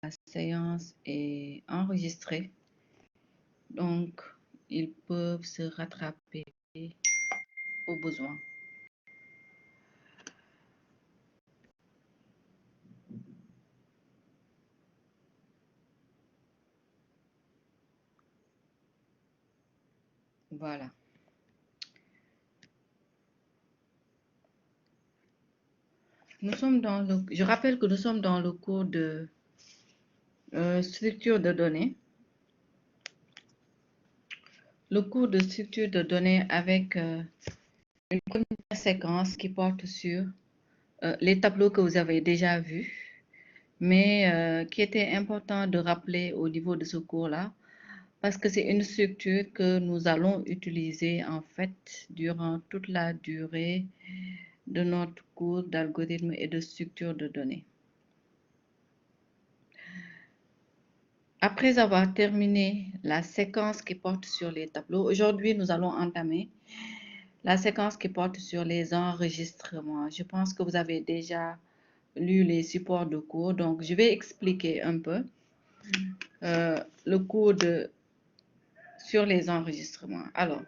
La séance est enregistrée, donc ils peuvent se rattraper au besoin. Voilà. Je rappelle que nous sommes dans le cours de structure de données. Le cours de structure de données avec une première séquence qui porte sur les tableaux que vous avez déjà vus, mais qui était important de rappeler au niveau de ce cours-là, parce que c'est une structure que nous allons utiliser en fait durant toute la durée de notre cours d'algorithme et de structure de données. Après avoir terminé la séquence qui porte sur les tableaux, aujourd'hui nous allons entamer la séquence qui porte sur les enregistrements. Je pense que vous avez déjà lu les supports de cours, donc je vais expliquer un peu le cours sur les enregistrements. Alors,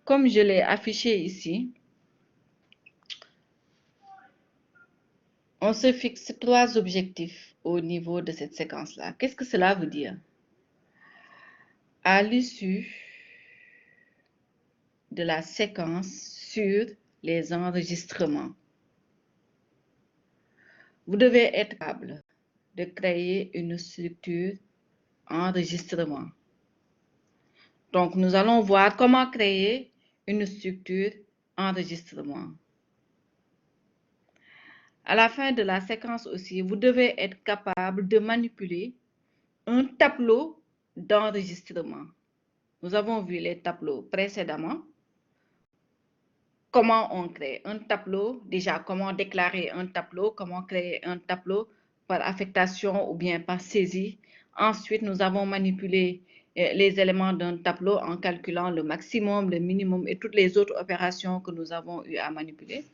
comme je l'ai affiché ici, on se fixe 3 objectifs au niveau de cette séquence-là. Qu'est-ce que cela veut dire? À l'issue de la séquence sur les enregistrements, vous devez être capable de créer une structure enregistrement. Donc, nous allons voir comment créer une structure enregistrement. À la fin de la séquence aussi, vous devez être capable de manipuler un tableau d'enregistrement. Nous avons vu les tableaux précédemment. Comment on crée un tableau, déjà comment déclarer un tableau, comment créer un tableau par affectation ou bien par saisie. Ensuite, nous avons manipulé les éléments d'un tableau en calculant le maximum, le minimum et toutes les autres opérations que nous avons eu à manipuler.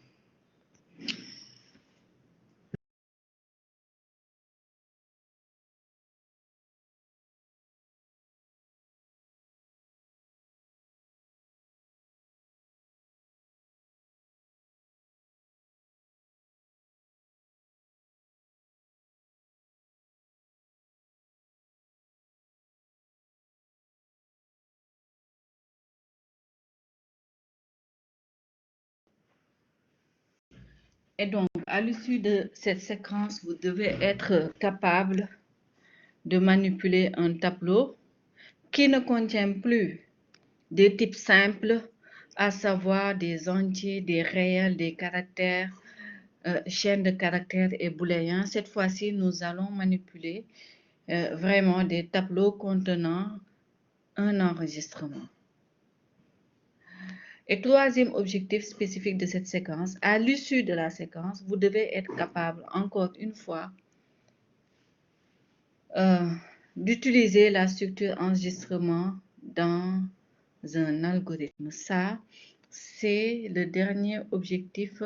Et donc, à l'issue de cette séquence, vous devez être capable de manipuler un tableau qui ne contient plus des types simples, à savoir des entiers, des réels, des caractères, chaînes de caractères et booléens. Cette fois-ci, nous allons manipuler vraiment des tableaux contenant un enregistrement. Et troisième objectif spécifique de cette séquence, à l'issue de la séquence, vous devez être capable, encore une fois, d'utiliser la structure enregistrement dans un algorithme. Ça, c'est le dernier objectif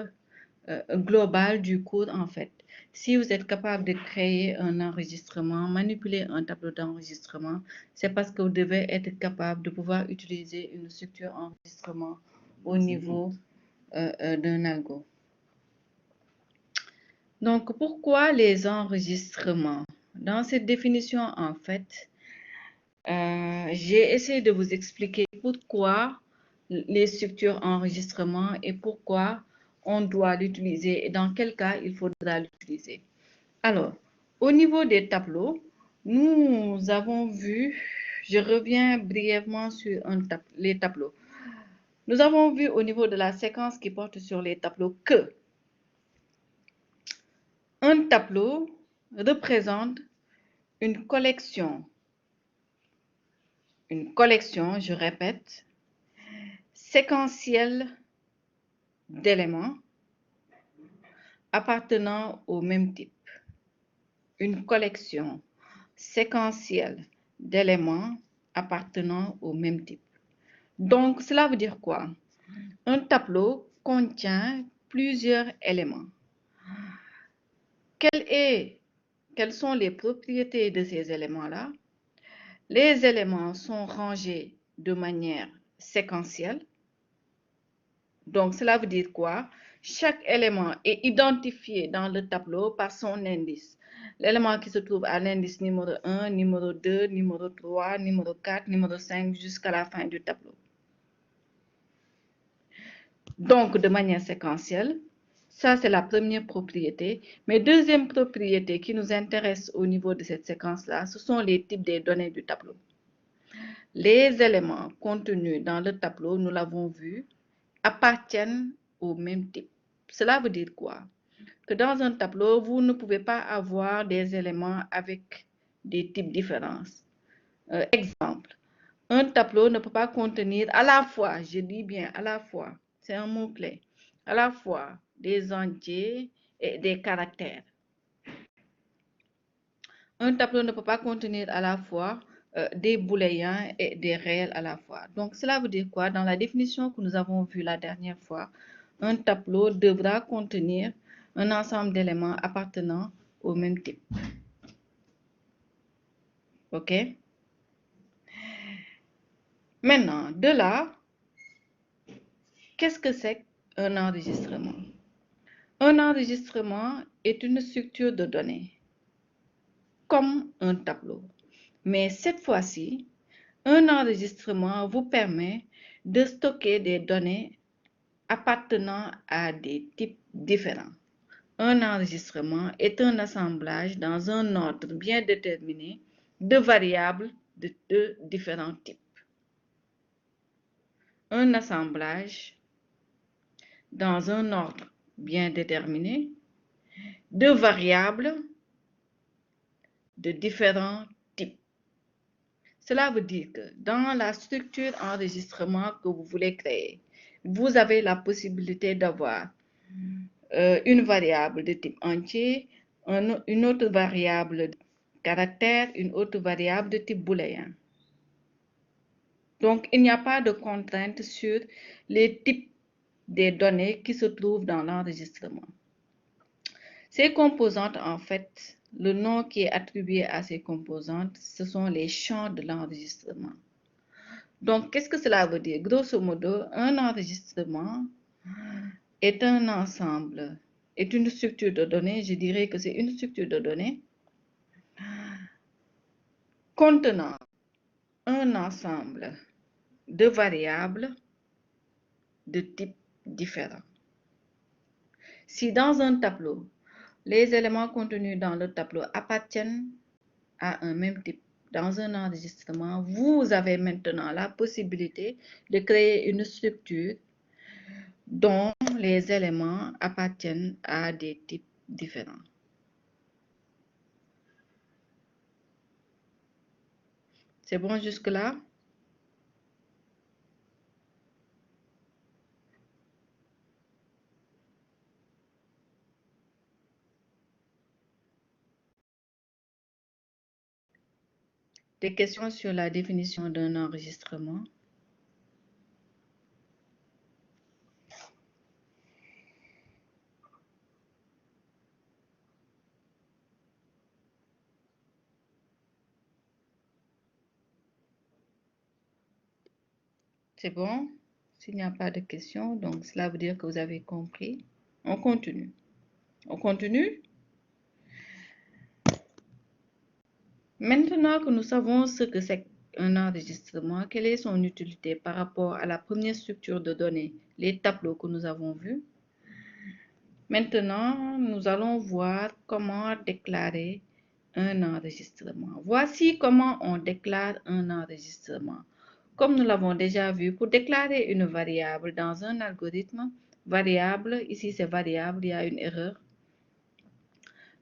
global du cours en fait. Si vous êtes capable de créer un enregistrement, manipuler un tableau d'enregistrement, c'est parce que vous devez être capable de pouvoir utiliser une structure enregistrement au niveau d'un algo. Donc, pourquoi les enregistrements? Dans cette définition, en fait, j'ai essayé de vous expliquer pourquoi les structures enregistrement et pourquoi on doit l'utiliser et dans quel cas il faudra l'utiliser. Alors, au niveau des tableaux, nous avons vu, je reviens brièvement sur les tableaux. Nous avons vu au niveau de la séquence qui porte sur les tableaux que un tableau représente une collection, je répète, séquentielle d'éléments appartenant au même type. Une collection séquentielle d'éléments appartenant au même type. Donc, cela veut dire quoi? Un tableau contient plusieurs éléments. Quel est quelles sont les propriétés de ces éléments-là? Les éléments sont rangés de manière séquentielle. Donc, cela veut dire quoi? Chaque élément est identifié dans le tableau par son indice. L'élément qui se trouve à l'indice numéro 1, numéro 2, numéro 3, numéro 4, numéro 5, jusqu'à la fin du tableau. Donc, de manière séquentielle, ça c'est la première propriété. Mais deuxième propriété qui nous intéresse au niveau de cette séquence-là, ce sont les types des données du tableau. Les éléments contenus dans le tableau, nous l'avons vu, appartiennent au même type. Cela veut dire quoi? Que dans un tableau, vous ne pouvez pas avoir des éléments avec des types différents. Exemple, un tableau ne peut pas contenir à la fois, je dis bien à la fois, c'est un mot-clé, à la fois des entiers et des caractères. Un tableau ne peut pas contenir à la fois des booléens et des réels à la fois. Donc, cela veut dire quoi? Dans la définition que nous avons vue la dernière fois, un tableau devra contenir un ensemble d'éléments appartenant au même type. OK? Maintenant, de là, qu'est-ce que c'est qu'un enregistrement? Un enregistrement est une structure de données, comme un tableau. Mais cette fois-ci, un enregistrement vous permet de stocker des données appartenant à des types différents. Un enregistrement est un assemblage dans un ordre bien déterminé de variables de différents types. Un assemblage dans un ordre bien déterminé de variables de différents types. Cela veut dire que dans la structure enregistrement que vous voulez créer, vous avez la possibilité d'avoir une variable de type entier, une autre variable de caractère, une autre variable de type booléen. Donc, il n'y a pas de contrainte sur les types des données qui se trouvent dans l'enregistrement. Ces composantes, en fait, le nom qui est attribué à ces composantes, ce sont les champs de l'enregistrement. Donc, qu'est-ce que cela veut dire? Grosso modo, un enregistrement est un ensemble, est une structure de données, je dirais que c'est une structure de données contenant un ensemble de variables de types différents. Si dans un tableau, les éléments contenus dans le tableau appartiennent à un même type, dans un enregistrement, vous avez maintenant la possibilité de créer une structure dont les éléments appartiennent à des types différents. C'est bon jusque-là? Des questions sur la définition d'un enregistrement? C'est bon? S'il n'y a pas de questions, donc cela veut dire que vous avez compris. On continue. On continue? Maintenant que nous savons ce que c'est qu'un enregistrement, quelle est son utilité par rapport à la première structure de données, les tableaux que nous avons vus, maintenant nous allons voir comment déclarer un enregistrement. Voici comment on déclare un enregistrement. Comme nous l'avons déjà vu, pour déclarer une variable dans un algorithme, variable, ici c'est variable, il y a une erreur.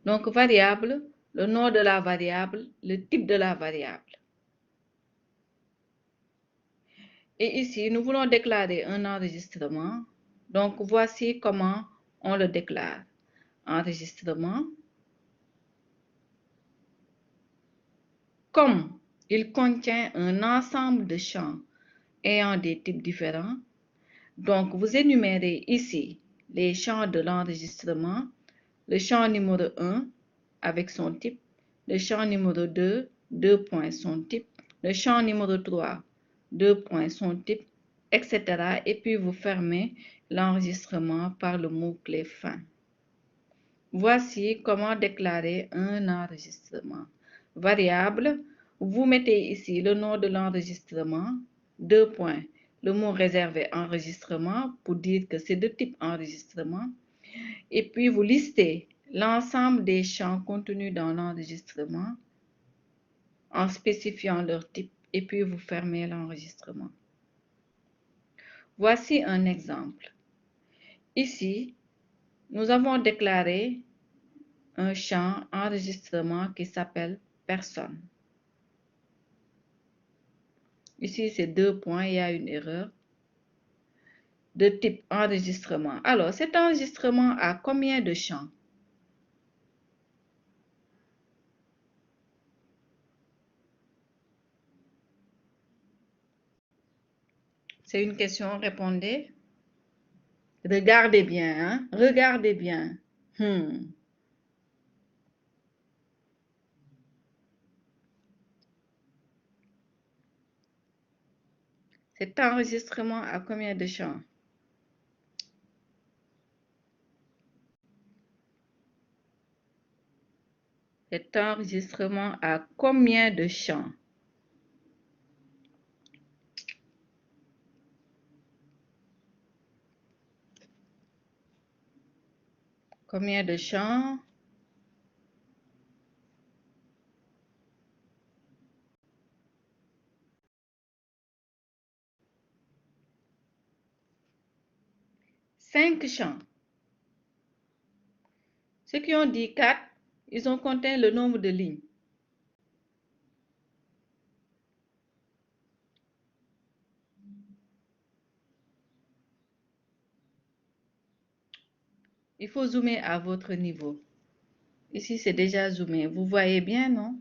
Donc variable, le nom de la variable, le type de la variable. Et ici, nous voulons déclarer un enregistrement. Donc voici comment on le déclare. Enregistrement. Comme il contient un ensemble de champs ayant des types différents, donc vous énumérez ici les champs de l'enregistrement, le champ numéro 1, avec son type, le champ numéro 2, 2 points son type, le champ numéro 3, 2 points son type, etc. Et puis vous fermez l'enregistrement par le mot-clé fin. Voici comment déclarer un enregistrement. Variable, vous mettez ici le nom de l'enregistrement, 2 points, le mot réservé enregistrement pour dire que c'est de type enregistrement. Et puis vous listez l'ensemble des champs contenus dans l'enregistrement en spécifiant leur type et puis vous fermez l'enregistrement. Voici un exemple. Ici, nous avons déclaré un champ enregistrement qui s'appelle personne. Ici, c'est 2 points, il y a une erreur de type enregistrement. Alors, cet enregistrement a combien de champs? C'est une question, répondez. Regardez bien, hein? Regardez bien. Cet enregistrement a combien de champs? Cet enregistrement a combien de champs? Combien de champs? Cinq champs. Ceux qui ont dit 4, ils ont compté le nombre de lignes. Il faut zoomer à votre niveau. Ici, c'est déjà zoomé. Vous voyez bien, non?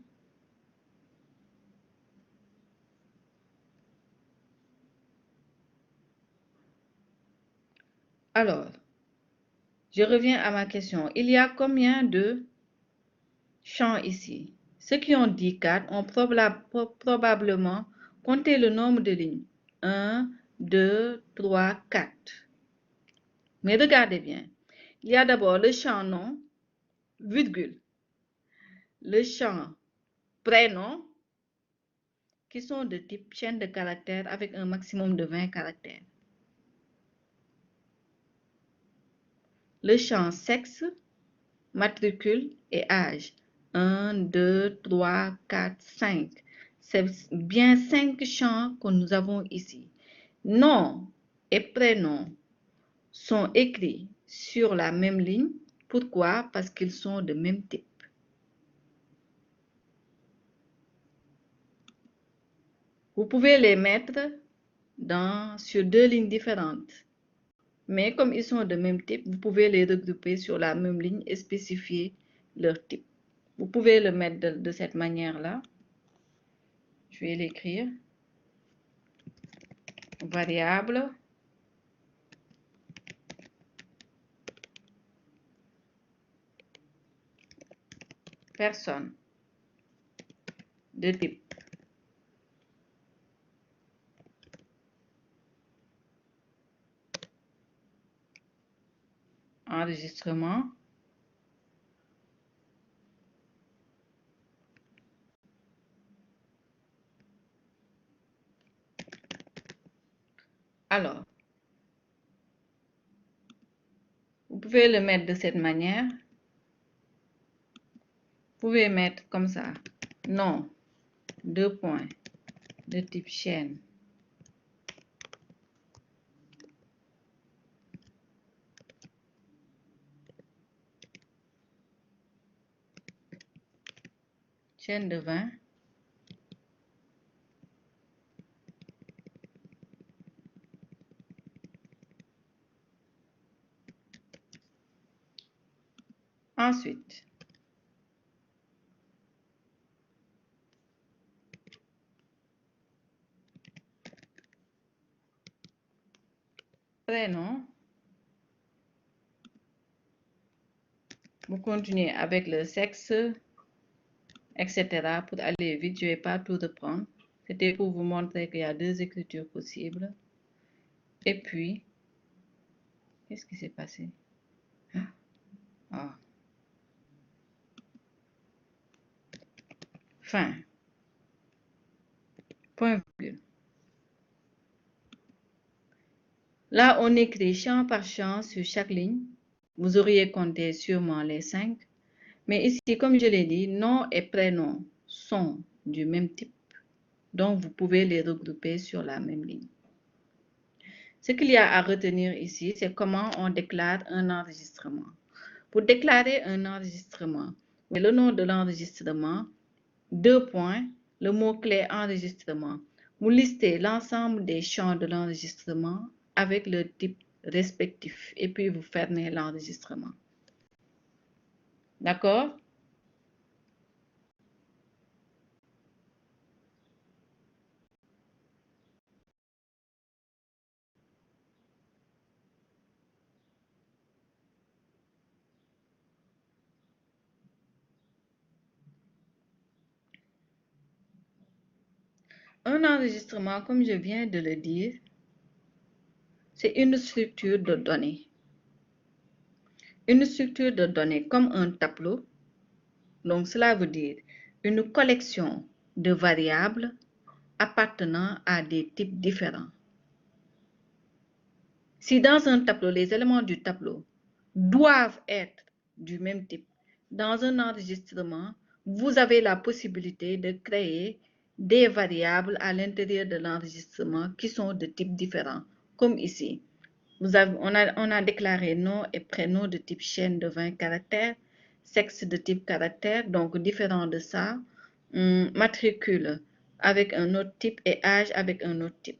Alors, je reviens à ma question. Il y a combien de champs ici? Ceux qui ont dit 4 ont probablement compté le nombre de lignes. 1, 2, 3, 4. Mais regardez bien. Il y a d'abord le champ nom, virgule, le champ prénom, qui sont de type chaîne de caractères avec un maximum de 20 caractères. Le champ sexe, matricule et âge. 1, 2, 3, 4, 5. C'est bien 5 champs que nous avons ici. Nom et prénom sont écrits sur la même ligne. Pourquoi? Parce qu'ils sont de même type. Vous pouvez les mettre sur 2 lignes différentes. Mais comme ils sont de même type, vous pouvez les regrouper sur la même ligne et spécifier leur type. Vous pouvez le mettre de cette manière-là. Je vais l'écrire. Variable. Personne. De type. Enregistrement. Alors, vous pouvez le mettre de cette manière. Vous pouvez mettre comme ça. Nom, 2 points, de type chaîne. Chaîne de 20. Ensuite, prénom, Vous continuez avec le sexe, etc. Pour aller vite, je ne vais pas tout reprendre. C'était pour vous montrer qu'il y a deux écritures possibles. Et puis, qu'est-ce qui s'est passé? Ah. Fin. Point virgule. Là, on écrit champ par champ sur chaque ligne. Vous auriez compté sûrement les 5. Mais ici, comme je l'ai dit, nom et prénom sont du même type. Donc, vous pouvez les regrouper sur la même ligne. Ce qu'il y a à retenir ici, c'est comment on déclare un enregistrement. Pour déclarer un enregistrement, le nom de l'enregistrement, 2 points, le mot-clé enregistrement. Vous listez l'ensemble des champs de l'enregistrement avec le type respectif et puis vous fermez l'enregistrement. D'accord? Un enregistrement, comme je viens de le dire, c'est une structure de données. Une structure de données comme un tableau. Donc, cela veut dire une collection de variables appartenant à des types différents. Si dans un tableau, les éléments du tableau doivent être du même type, dans un enregistrement, vous avez la possibilité de créer des variables à l'intérieur de l'enregistrement qui sont de types différents, comme ici. On a déclaré nom et prénom de type chaîne de 20 caractères, sexe de type caractère, donc différent de ça, matricule avec un autre type et âge avec un autre type.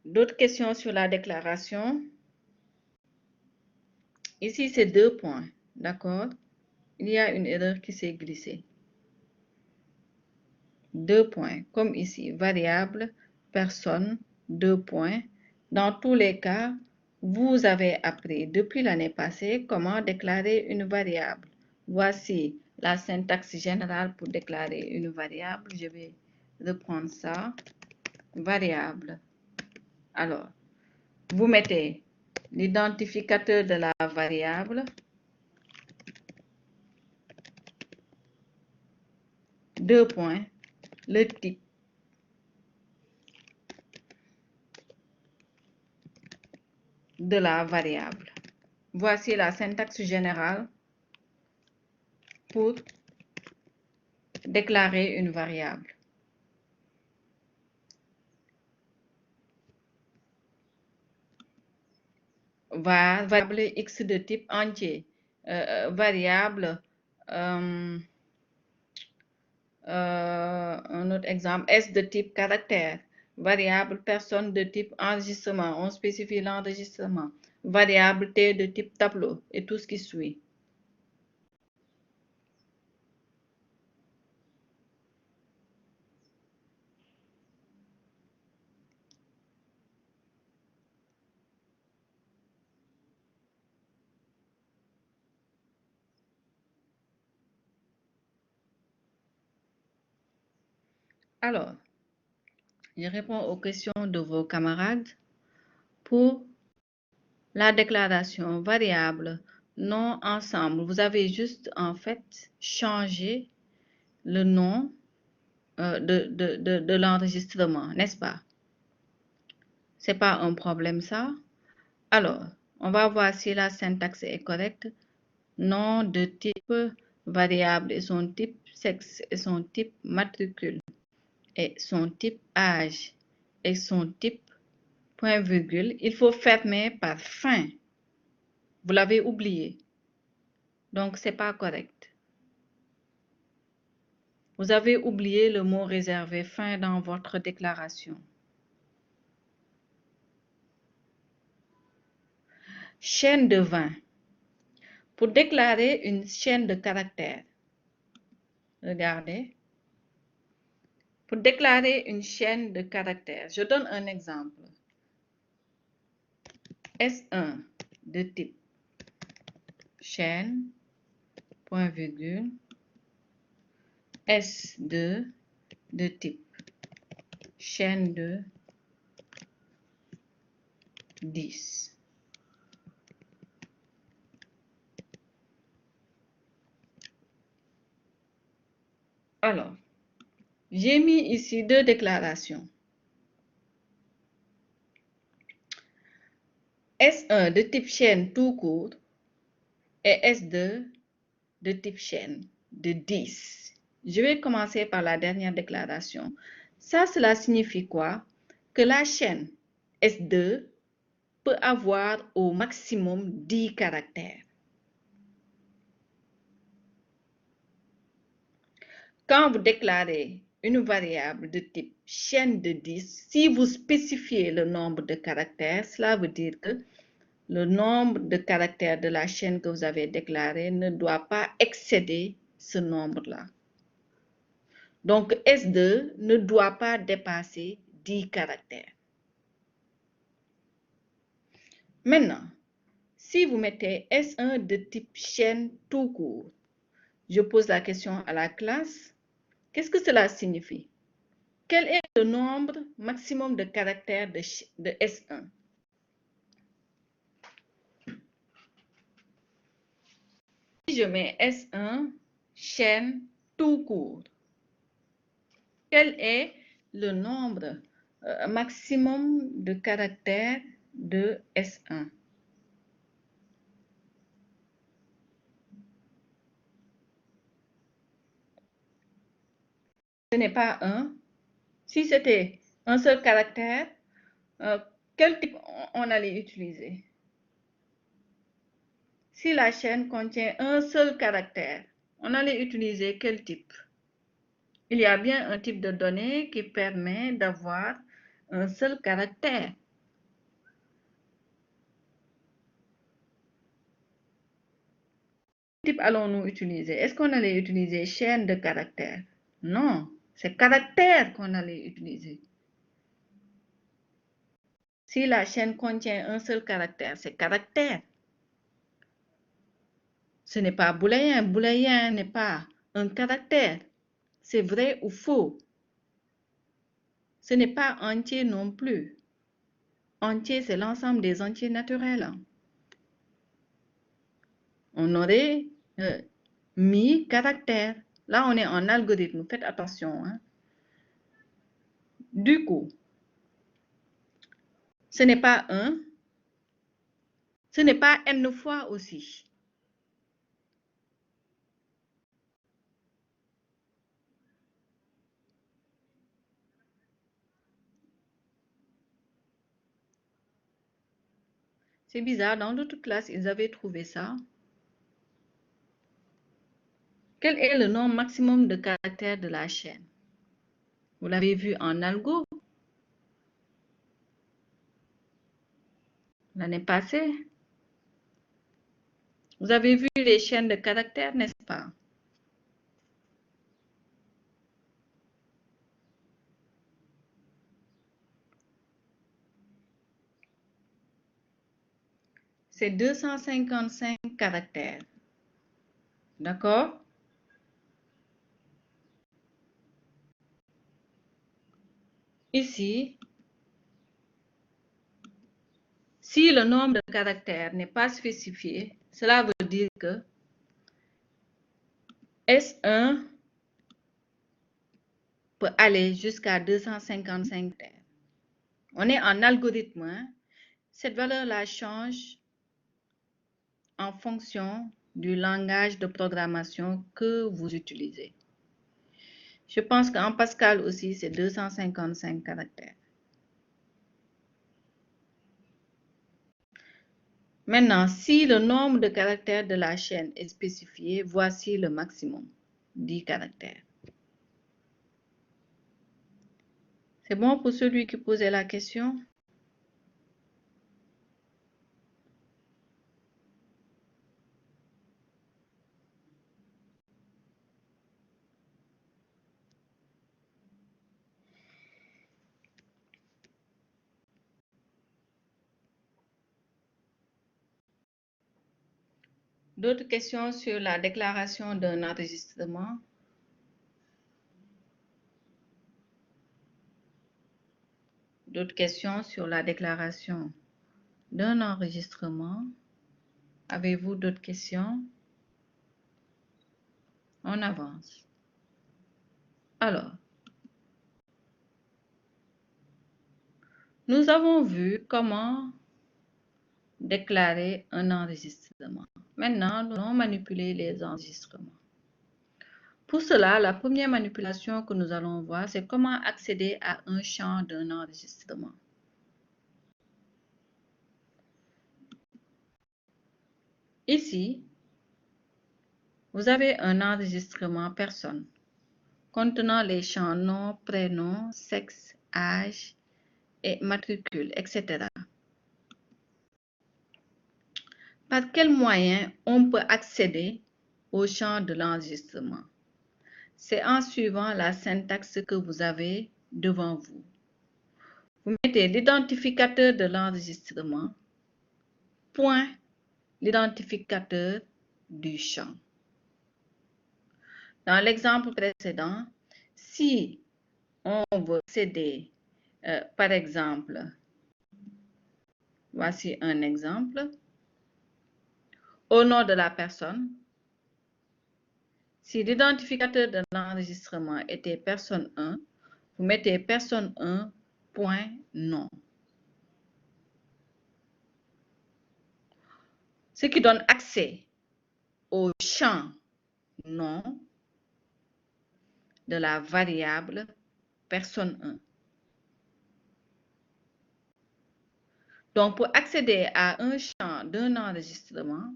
D'autres questions sur la déclaration? Ici, c'est 2 points, d'accord? Il y a une erreur qui s'est glissée. 2 points, comme ici, variable, personne, 2 points. Dans tous les cas, vous avez appris depuis l'année passée comment déclarer une variable. Voici la syntaxe générale pour déclarer une variable. Je vais reprendre ça. Variable. Alors, vous mettez l'identificateur de la variable, 2 points, le type, de la variable. Voici la syntaxe générale pour déclarer une variable. Variable x de type entier, variable, un autre exemple, s de type caractère, variable personne de type enregistrement, on spécifie l'enregistrement, variable t de type tableau et tout ce qui suit. Alors, je réponds aux questions de vos camarades pour la déclaration variable nom ensemble. Vous avez juste en fait changé le nom de l'enregistrement, n'est-ce pas? C'est pas un problème ça. Alors, on va voir si la syntaxe est correcte. Nom de type variable et son type sexe et son type matricule et son type âge et son type point virgule. Il faut fermer par fin. Vous l'avez oublié. Donc, ce n'est pas correct. Vous avez oublié le mot réservé fin dans votre déclaration. Chaîne de 20. Pour déclarer une chaîne de caractères, regardez, Pour déclarer une chaîne de caractères, je donne un exemple. S1 de type chaîne, point virgule, S2 de type chaîne de 10. Alors, j'ai mis ici deux déclarations. S1 de type chaîne tout court et S2 de type chaîne de 10. Je vais commencer par la dernière déclaration. Ça, cela signifie quoi? Que la chaîne S2 peut avoir au maximum 10 caractères. Quand vous déclarez une variable de type chaîne de 10, si vous spécifiez le nombre de caractères, cela veut dire que le nombre de caractères de la chaîne que vous avez déclarée ne doit pas excéder ce nombre-là. Donc, S2 ne doit pas dépasser 10 caractères. Maintenant, si vous mettez S1 de type chaîne tout court, je pose la question à la classe. Qu'est-ce que cela signifie? Quel est le nombre maximum de caractères de S1? Si je mets S1 chaîne tout court, quel est le nombre maximum de caractères de S1? Ce n'est pas 1. Si c'était un seul caractère, quel type on allait utiliser? Si la chaîne contient un seul caractère, on allait utiliser quel type? Il y a bien un type de données qui permet d'avoir un seul caractère. Quel type allons-nous utiliser? Est-ce qu'on allait utiliser chaîne de caractères? Non, c'est caractère qu'on allait utiliser. Si la chaîne contient un seul caractère, c'est caractère. Ce n'est pas booléen. Booléen n'est pas un caractère. C'est vrai ou faux. Ce n'est pas entier non plus. Entier, c'est l'ensemble des entiers naturels. On aurait mis caractère. Là, on est en algorithme. Faites attention. Hein. Du coup, ce n'est pas 1. Ce n'est pas n fois aussi. C'est bizarre, dans l'autre classe, ils avaient trouvé ça. Quel est le nombre maximum de caractères de la chaîne? Vous l'avez vu en algo l'année passée. Vous avez vu les chaînes de caractères, n'est-ce pas? C'est 255 caractères. D'accord? Ici, si le nombre de caractères n'est pas spécifié, cela veut dire que S1 peut aller jusqu'à 255 caractères. On est en algorithme. Hein? Cette valeur-là change en fonction du langage de programmation que vous utilisez. Je pense qu'en Pascal aussi, c'est 255 caractères. Maintenant, si le nombre de caractères de la chaîne est spécifié, voici le maximum, 10 caractères. C'est bon pour celui qui posait la question? D'autres questions sur la déclaration d'un enregistrement? D'autres questions sur la déclaration d'un enregistrement? Avez-vous d'autres questions? On avance. Alors, nous avons vu comment déclarer un enregistrement. Maintenant, nous allons manipuler les enregistrements. Pour cela, la première manipulation que nous allons voir, c'est comment accéder à un champ d'un enregistrement. Ici, vous avez un enregistrement personne contenant les champs nom, prénom, sexe, âge et matricule, etc. Par quel moyen on peut accéder au champ de l'enregistrement? C'est en suivant la syntaxe que vous avez devant vous. Vous mettez l'identificateur de l'enregistrement, point l'identificateur du champ. Dans l'exemple précédent, si on veut accéder, par exemple, voici un exemple, au nom de la personne, si l'identificateur de l'enregistrement était personne 1, vous mettez personne 1, point nom. Ce qui donne accès au champ nom de la variable personne 1. Donc, pour accéder à un champ d'un enregistrement,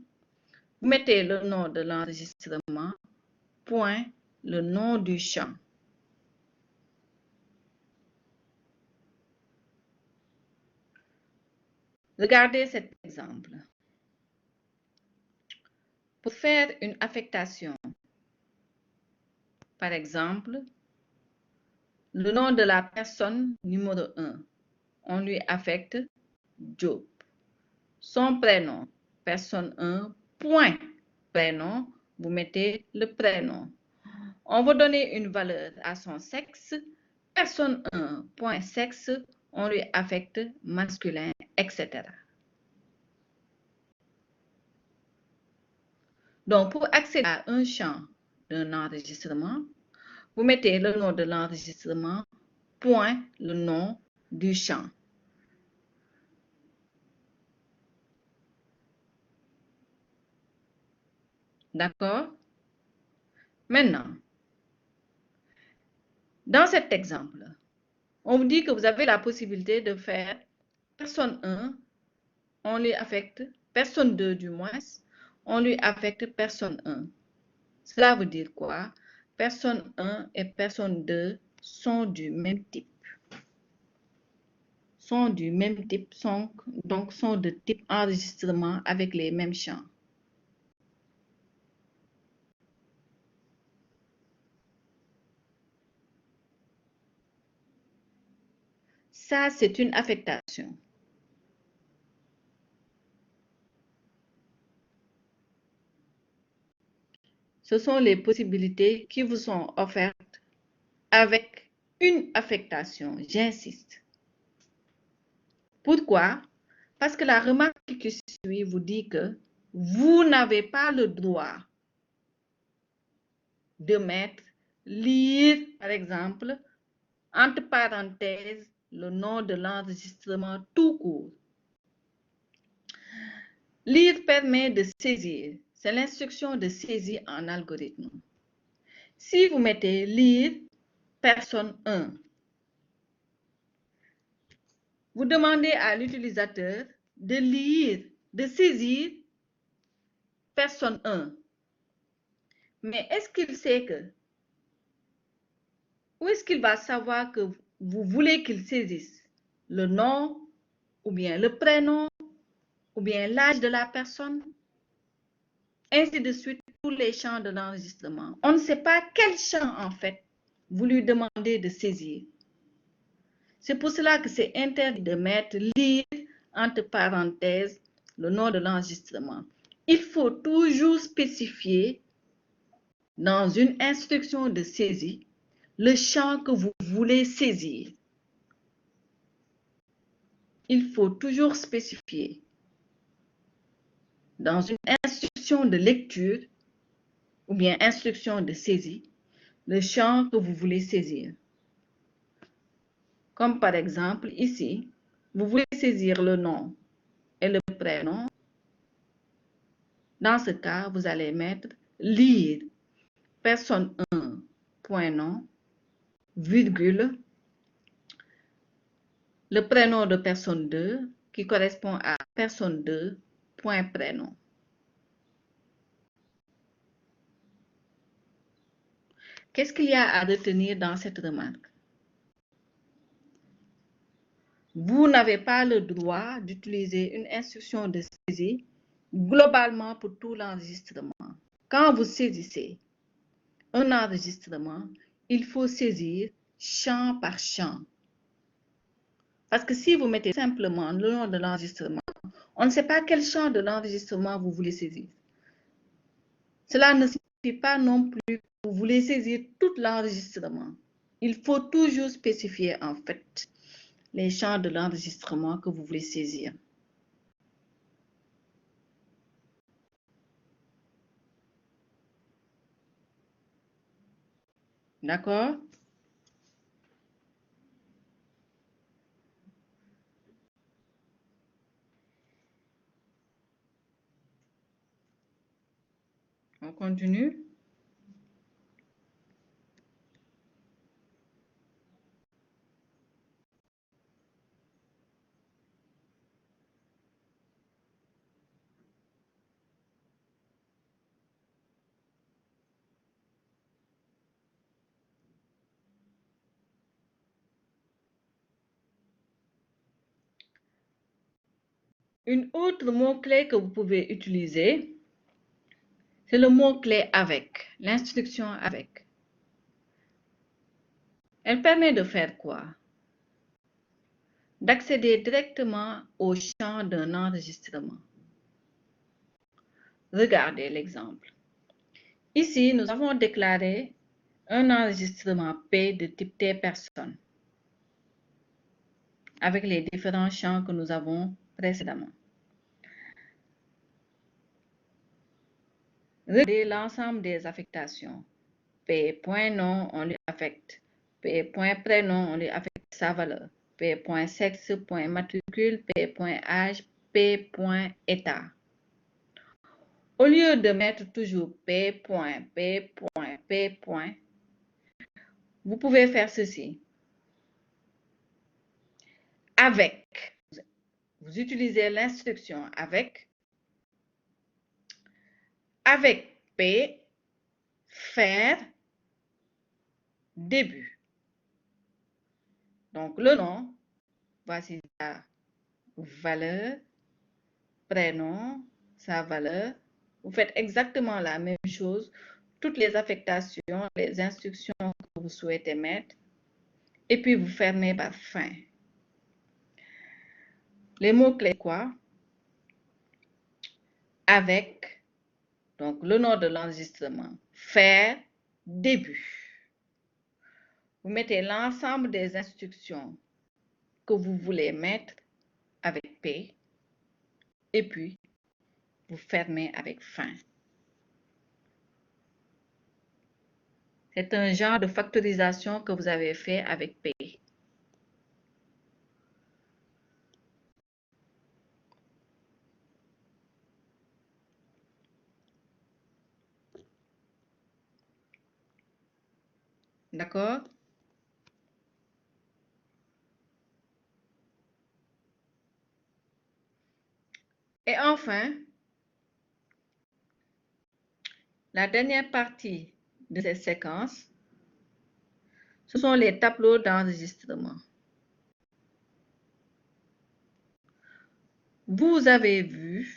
vous mettez le nom de l'enregistrement, point le nom du champ. Regardez cet exemple. Pour faire une affectation, par exemple, le nom de la personne numéro 1, on lui affecte Job. Son prénom, personne 1, point prénom, vous mettez le prénom. On veut donner une valeur à son sexe, personne 1, point sexe, on lui affecte masculin, etc. Donc, pour accéder à un champ d'un enregistrement, vous mettez le nom de l'enregistrement, point le nom du champ. D'accord? Maintenant, dans cet exemple, on vous dit que vous avez la possibilité de faire personne 1, on lui affecte, personne 2 du moins, on lui affecte personne 1. Cela veut dire quoi? Personne 1 et personne 2 sont du même type. Donc sont de type enregistrement avec les mêmes champs. Ça, c'est une affectation. Ce sont les possibilités qui vous sont offertes avec une affectation, j'insiste. Pourquoi? Parce que la remarque qui suit vous dit que vous n'avez pas le droit de mettre lire, par exemple, entre parenthèses, le nom de l'enregistrement tout court. Lire permet de saisir. C'est l'instruction de saisie en algorithme. Si vous mettez lire personne 1, vous demandez à l'utilisateur de lire, de saisir personne 1. Mais est-ce qu'il sait que, où est-ce qu'il va savoir que vous voulez qu'il saisisse le nom, ou bien le prénom, ou bien l'âge de la personne? Ainsi de suite, tous les champs de l'enregistrement. On ne sait pas quel champ, en fait, vous lui demandez de saisir. C'est pour cela que c'est interdit de mettre lire entre parenthèses le nom de l'enregistrement. il faut toujours spécifier dans une instruction de saisie le champ que vous voulez saisir. Il faut toujours spécifier dans une instruction de lecture ou bien instruction de saisie le champ que vous voulez saisir. Comme par exemple ici, vous voulez saisir le nom et le prénom. Dans ce cas, vous allez mettre lire personne 1, point nom, virgule, le prénom de personne 2 qui correspond à personne 2, point prénom. Qu'est-ce qu'il y a à retenir dans cette remarque? Vous n'avez pas le droit d'utiliser une instruction de saisie globalement pour tout l'enregistrement. Quand vous saisissez un enregistrement, il faut saisir champ par champ. Parce que si vous mettez simplement le nom de l'enregistrement, on ne sait pas quel champ de l'enregistrement vous voulez saisir. Cela ne signifie pas non plus que vous voulez saisir tout l'enregistrement. Il faut toujours spécifier en fait les champs de l'enregistrement que vous voulez saisir. D'accord? On continue. Une autre mot-clé que vous pouvez utiliser, c'est le mot-clé avec, l'instruction avec. Elle permet de faire quoi? D'accéder directement au champ d'un enregistrement. Regardez l'exemple. Ici, nous avons déclaré un enregistrement P de type T-personne avec les différents champs que nous avons précédemment. Regardez l'ensemble des affectations. P.nom, on lui affecte. P.prénom, on lui affecte sa valeur. P.sexe, .matricule, P.âge, P.état. Au lieu de mettre toujours P. Vous pouvez faire ceci. Avec, vous utilisez l'instruction avec P, faire, début. Donc, le nom, voici sa valeur, prénom, sa valeur. Vous faites exactement la même chose. Toutes les affectations, les instructions que vous souhaitez mettre. Et puis, vous fermez par fin. Les mots-clés, quoi? Avec, donc le nom de l'enregistrement. Faire, début. Vous mettez l'ensemble des instructions que vous voulez mettre avec P. Et puis, vous fermez avec fin. C'est un genre de factorisation que vous avez fait avec P. D'accord? Et enfin, la dernière partie de cette séquence, ce sont les tableaux d'enregistrement. Vous avez vu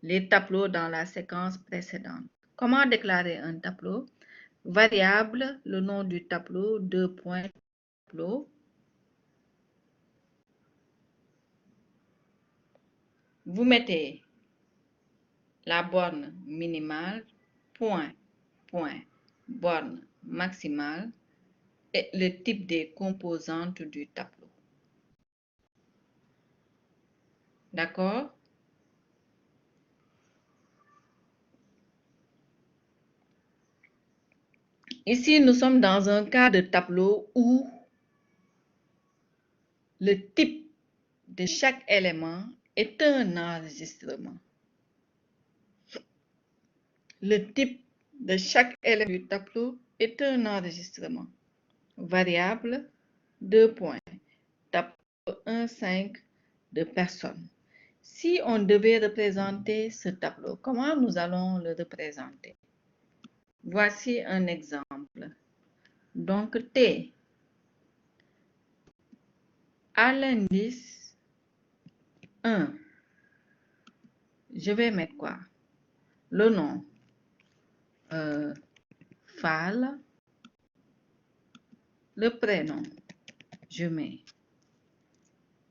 les tableaux dans la séquence précédente. Comment déclarer un tableau? Variable, le nom du tableau, 2 points, tableau. Vous mettez la borne minimale, point, point, borne maximale et le type des composantes du tableau. D'accord? Ici, nous sommes dans un cas de tableau où le type de chaque élément est un enregistrement. Le type de chaque élément du tableau est un enregistrement. Variable, 2 points. Tableau 1,5 de personnes. Si on devait représenter ce tableau, comment nous allons le représenter? Voici un exemple. Donc, T. À l'indice 1, je vais mettre quoi? Le nom. Fall. Le prénom. Je mets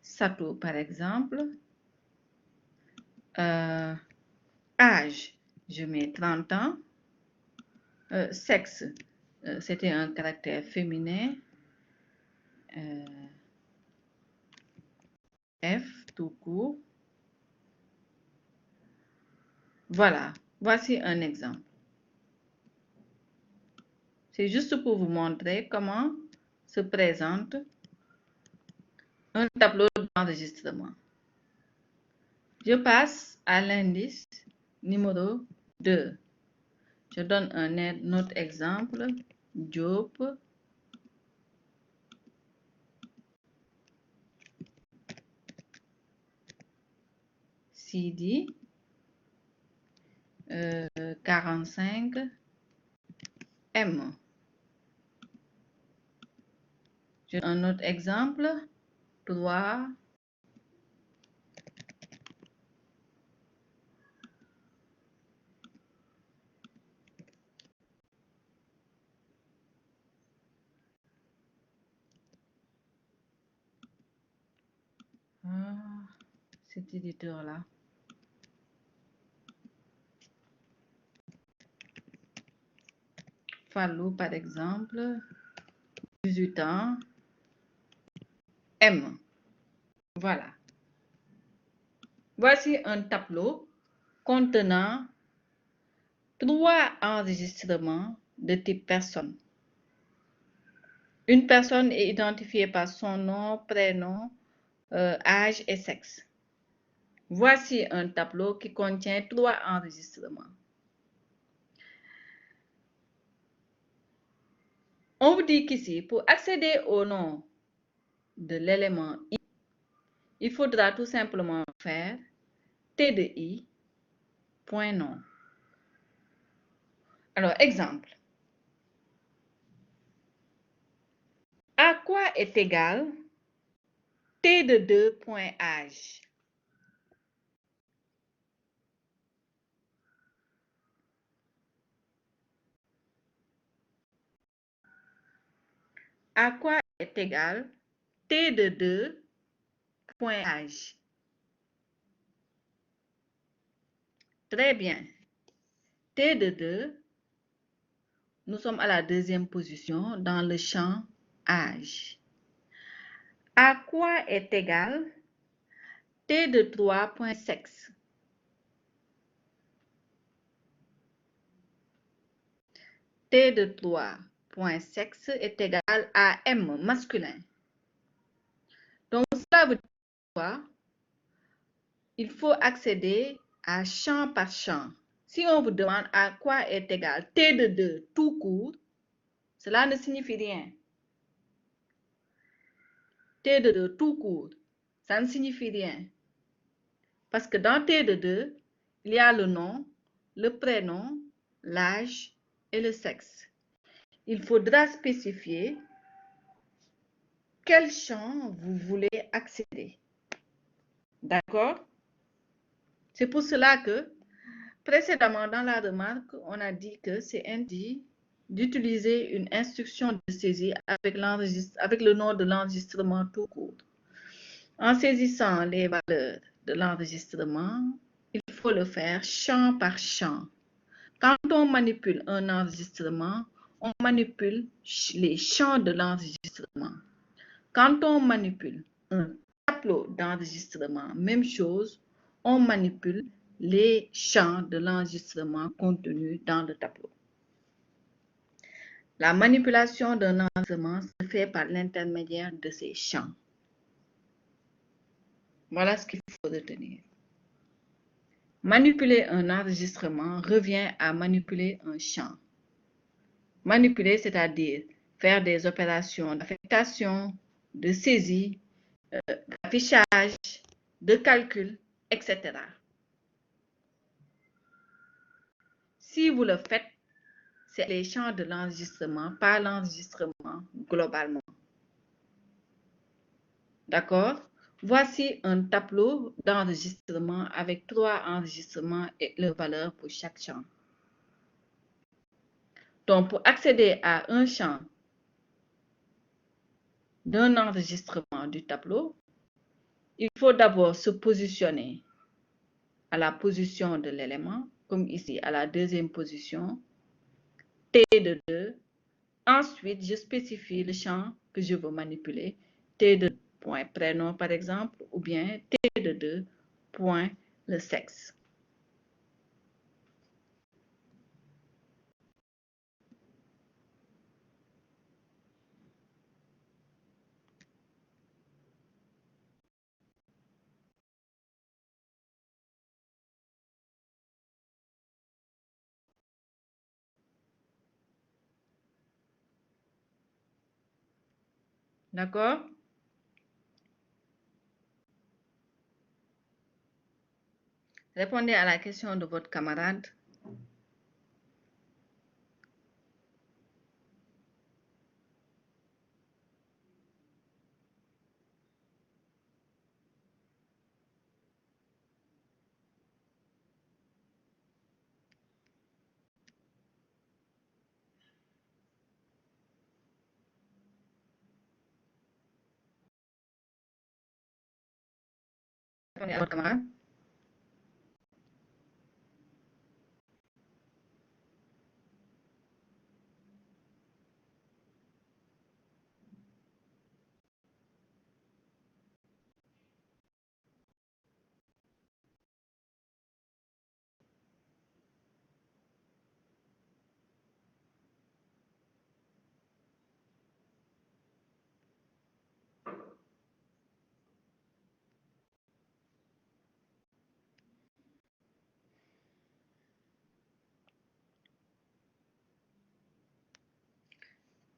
Satou, par exemple. Âge, je mets 30 ans. Sexe, c'était un caractère féminin. F, tout court. Voilà, voici un exemple. C'est juste pour vous montrer comment se présente un tableau d'enregistrement. Je passe à l'indice numéro 2. Je donne un autre exemple. Diop. Sidi. 45. M. Je donne un autre exemple. 3. Cet éditeur-là. Fallou, par exemple, 18 ans, M. Voilà. Voici un tableau contenant 3 enregistrements de type personne. Une personne est identifiée par son nom, prénom, âge et sexe. Voici un tableau qui contient 3 enregistrements. On vous dit qu'ici, pour accéder au nom de l'élément I, il faudra tout simplement faire T de I, point nom. Alors, exemple. À quoi est égal T de 2, point âge? À quoi est égal T de 2, point âge? Très bien. T de 2, nous sommes à la deuxième position dans le champ âge. À quoi est égal T de 3, point sexe? T de 3, point sexe est égal à M, masculin. Donc, cela veut dire quoi? Il faut accéder à champ par champ. Si on vous demande à quoi est égal T de 2 tout court, cela ne signifie rien. T de 2 tout court, ça ne signifie rien. Parce que dans T de 2, il y a le nom, le prénom, l'âge et le sexe. Il faudra spécifier quel champ vous voulez accéder. D'accord? C'est pour cela que, précédemment dans la remarque, on a dit que c'est interdit d'utiliser une instruction de saisie avec le nom de l'enregistrement tout court. En saisissant les valeurs de l'enregistrement, il faut le faire champ par champ. Quand on manipule un enregistrement, on manipule les champs de l'enregistrement. Quand on manipule un tableau d'enregistrement, même chose, on manipule les champs de l'enregistrement contenus dans le tableau. La manipulation d'un enregistrement se fait par l'intermédiaire de ces champs. Voilà ce qu'il faut retenir. Manipuler un enregistrement revient à manipuler un champ. Manipuler, c'est-à-dire faire des opérations d'affectation, de saisie, d'affichage, de calcul, etc. Si vous le faites, c'est les champs de l'enregistrement, pas l'enregistrement globalement. D'accord? Voici un tableau d'enregistrement avec 3 enregistrements et leurs valeurs pour chaque champ. Donc, pour accéder à un champ d'un enregistrement du tableau, il faut d'abord se positionner à la position de l'élément, comme ici à la deuxième position, T de 2. Ensuite, je spécifie le champ que je veux manipuler, T de 2, point prénom par exemple, ou bien T de 2, point le sexe. D'accord? Répondez à la question de votre camarade. Répondez à votre camarade.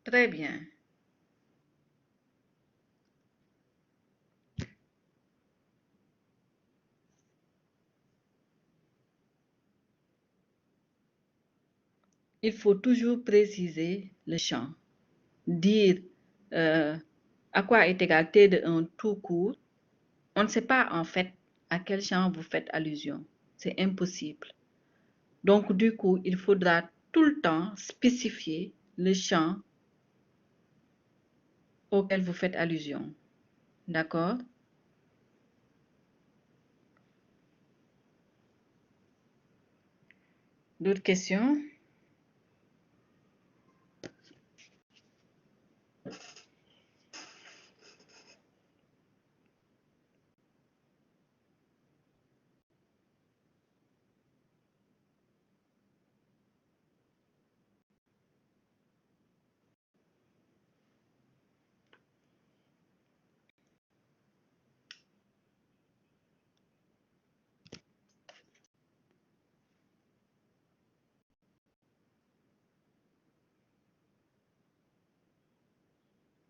Très bien. Il faut toujours préciser le champ. Dire à quoi est égal T de 1 tout court. On ne sait pas en fait à quel champ vous faites allusion. C'est impossible. Donc du coup, il faudra tout le temps spécifier le champ auquel vous faites allusion. D'accord? D'autres questions?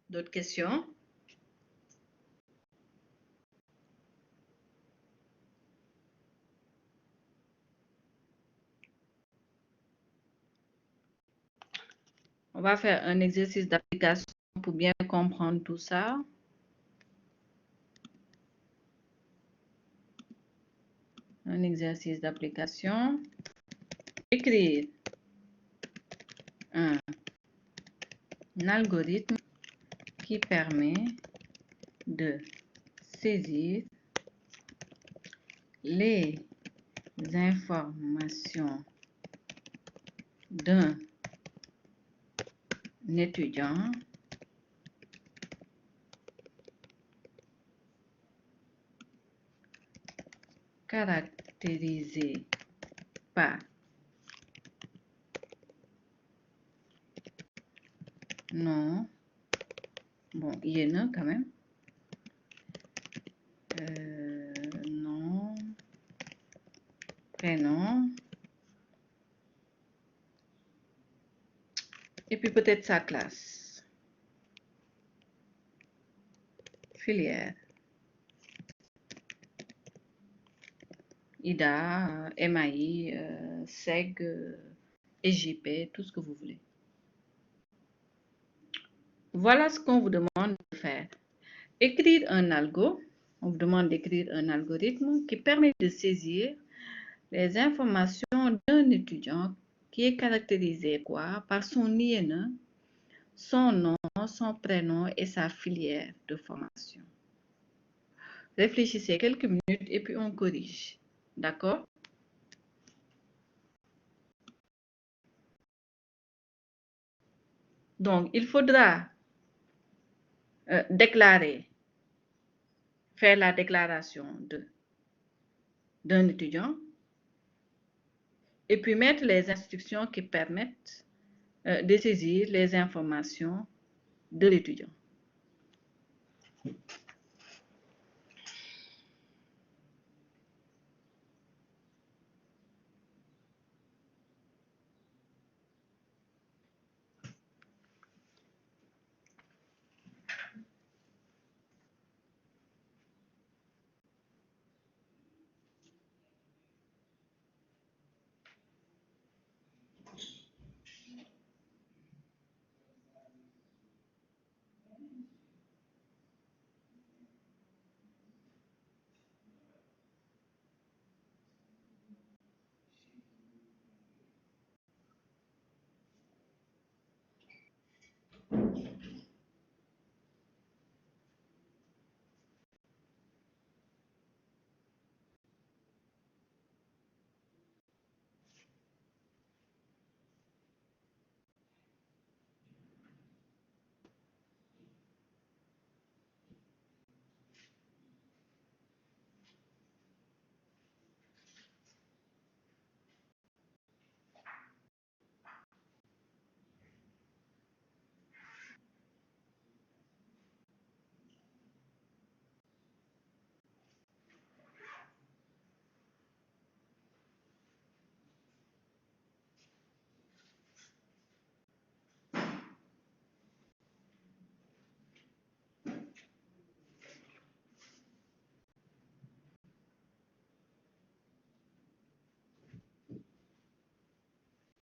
D'autres questions? On va faire un exercice d'application pour bien comprendre tout ça. Un exercice d'application. Écrire un algorithme qui permet de saisir les informations d'un étudiant caractérisé par nom, bon, yéna quand même, nom, prénom, et puis peut-être sa classe, filière, IDA, MAI, SEG, EJP, tout ce que vous voulez. Voilà ce qu'on vous demande de faire. Écrire un algo, on vous demande d'écrire un algorithme qui permet de saisir les informations d'un étudiant qui est caractérisé quoi? Par son INE, son nom, son prénom et sa filière de formation. Réfléchissez quelques minutes et puis on corrige. D'accord? Donc, il faudra déclarer, faire la déclaration d'un étudiant et puis mettre les instructions qui permettent de saisir les informations de l'étudiant.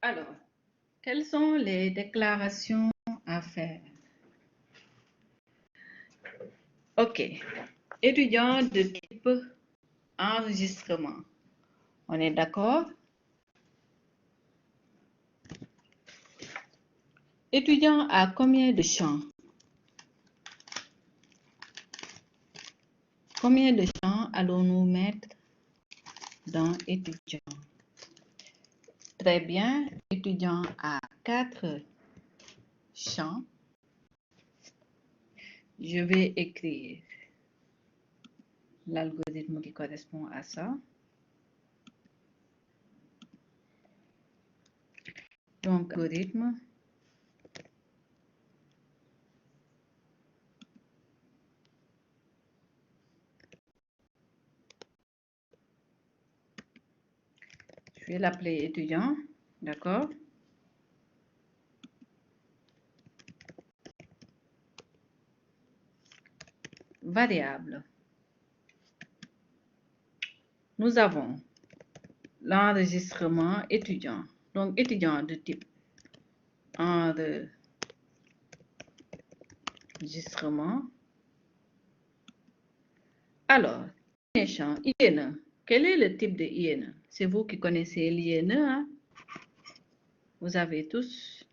Alors, quelles sont les déclarations à faire? OK. Étudiant de type enregistrement. On est d'accord? Étudiant à combien de champs? Combien de champs allons-nous mettre dans étudiant? Très bien. Étudiant à 4 champs. Je vais écrire l'algorithme qui correspond à ça. Donc, algorithme. Je vais l'appeler étudiant. D'accord? Variable. Nous avons l'enregistrement étudiant. Donc, étudiant de type enregistrement. Alors, champ INE. Quel est le type de INE? C'est vous qui connaissez l'INE, hein? Vous avez tous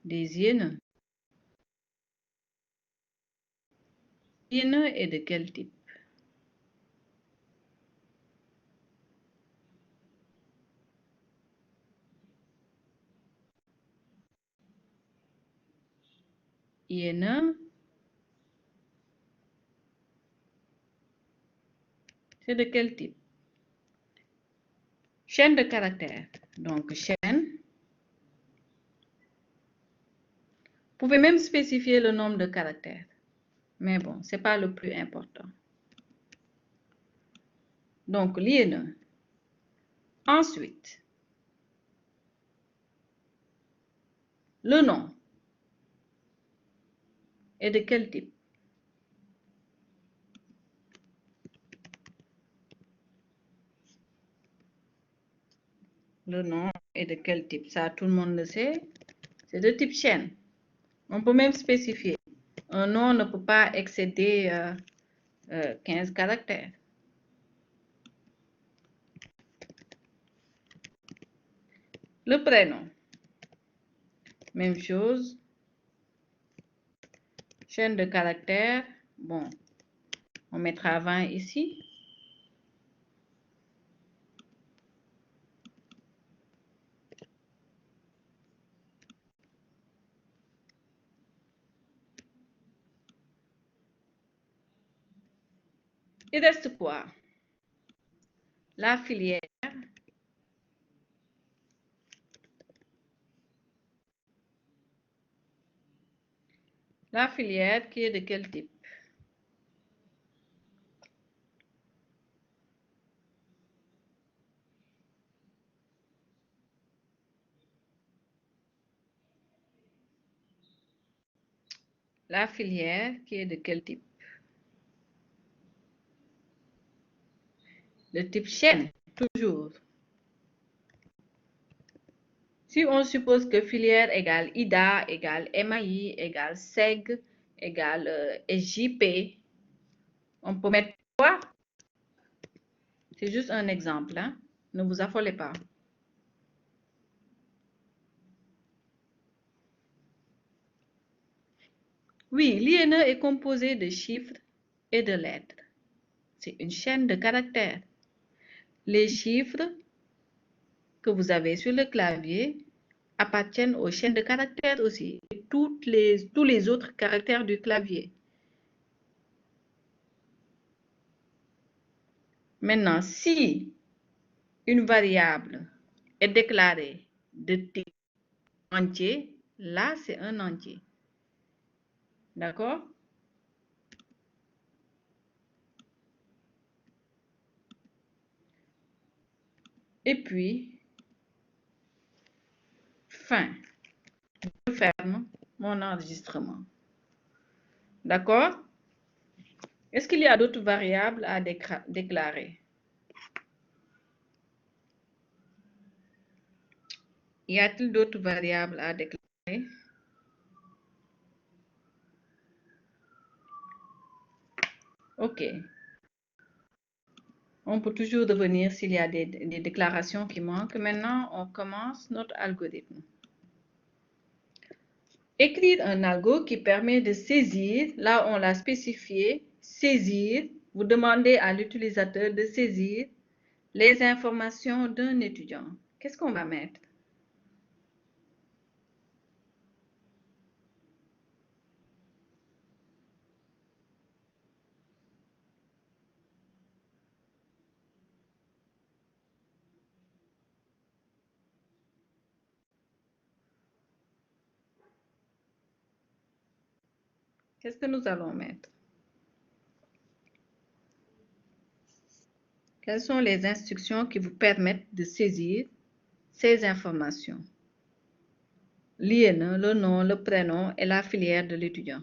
des INE. INE est de quel type? INE, c'est de quel type? Chaîne de caractères. Donc, chaîne. Vous pouvez même spécifier le nombre de caractères. Mais bon, ce n'est pas le plus important. Donc, l'INE. Ensuite, le nom est de quel type? Le nom est de quel type? Ça, tout le monde le sait. C'est de type chaîne. On peut même spécifier. Un nom ne peut pas excéder 15 caractères. Le prénom. Même chose. Chaîne de caractères. Bon, on mettra 20 ici. Il reste quoi? La filière. La filière qui est de quel type? La filière qui est de quel type? Le type chaîne, toujours. Si on suppose que filière égale IDA égale MAI égale SEG égale SJP, on peut mettre quoi? C'est juste un exemple, hein? Ne vous affolez pas. Oui, l'INE est composé de chiffres et de lettres. C'est une chaîne de caractères. Les chiffres que vous avez sur le clavier appartiennent aux chaînes de caractères aussi, et tous les autres caractères du clavier. Maintenant, si une variable est déclarée de type entier, là, c'est un entier. D'accord? Et puis, fin. Je ferme mon enregistrement. D'accord? Est-ce qu'il y a d'autres variables à déclarer? Y a-t-il d'autres variables à déclarer? OK. On peut toujours revenir s'il y a des déclarations qui manquent. Maintenant, on commence notre algorithme. Écrire un algo qui permet de saisir, là on l'a spécifié, saisir, vous demandez à l'utilisateur de saisir les informations d'un étudiant. Qu'est-ce qu'on va mettre? Qu'est-ce que nous allons mettre? Quelles sont les instructions qui vous permettent de saisir ces informations? L'INE, le nom, le prénom et la filière de l'étudiant.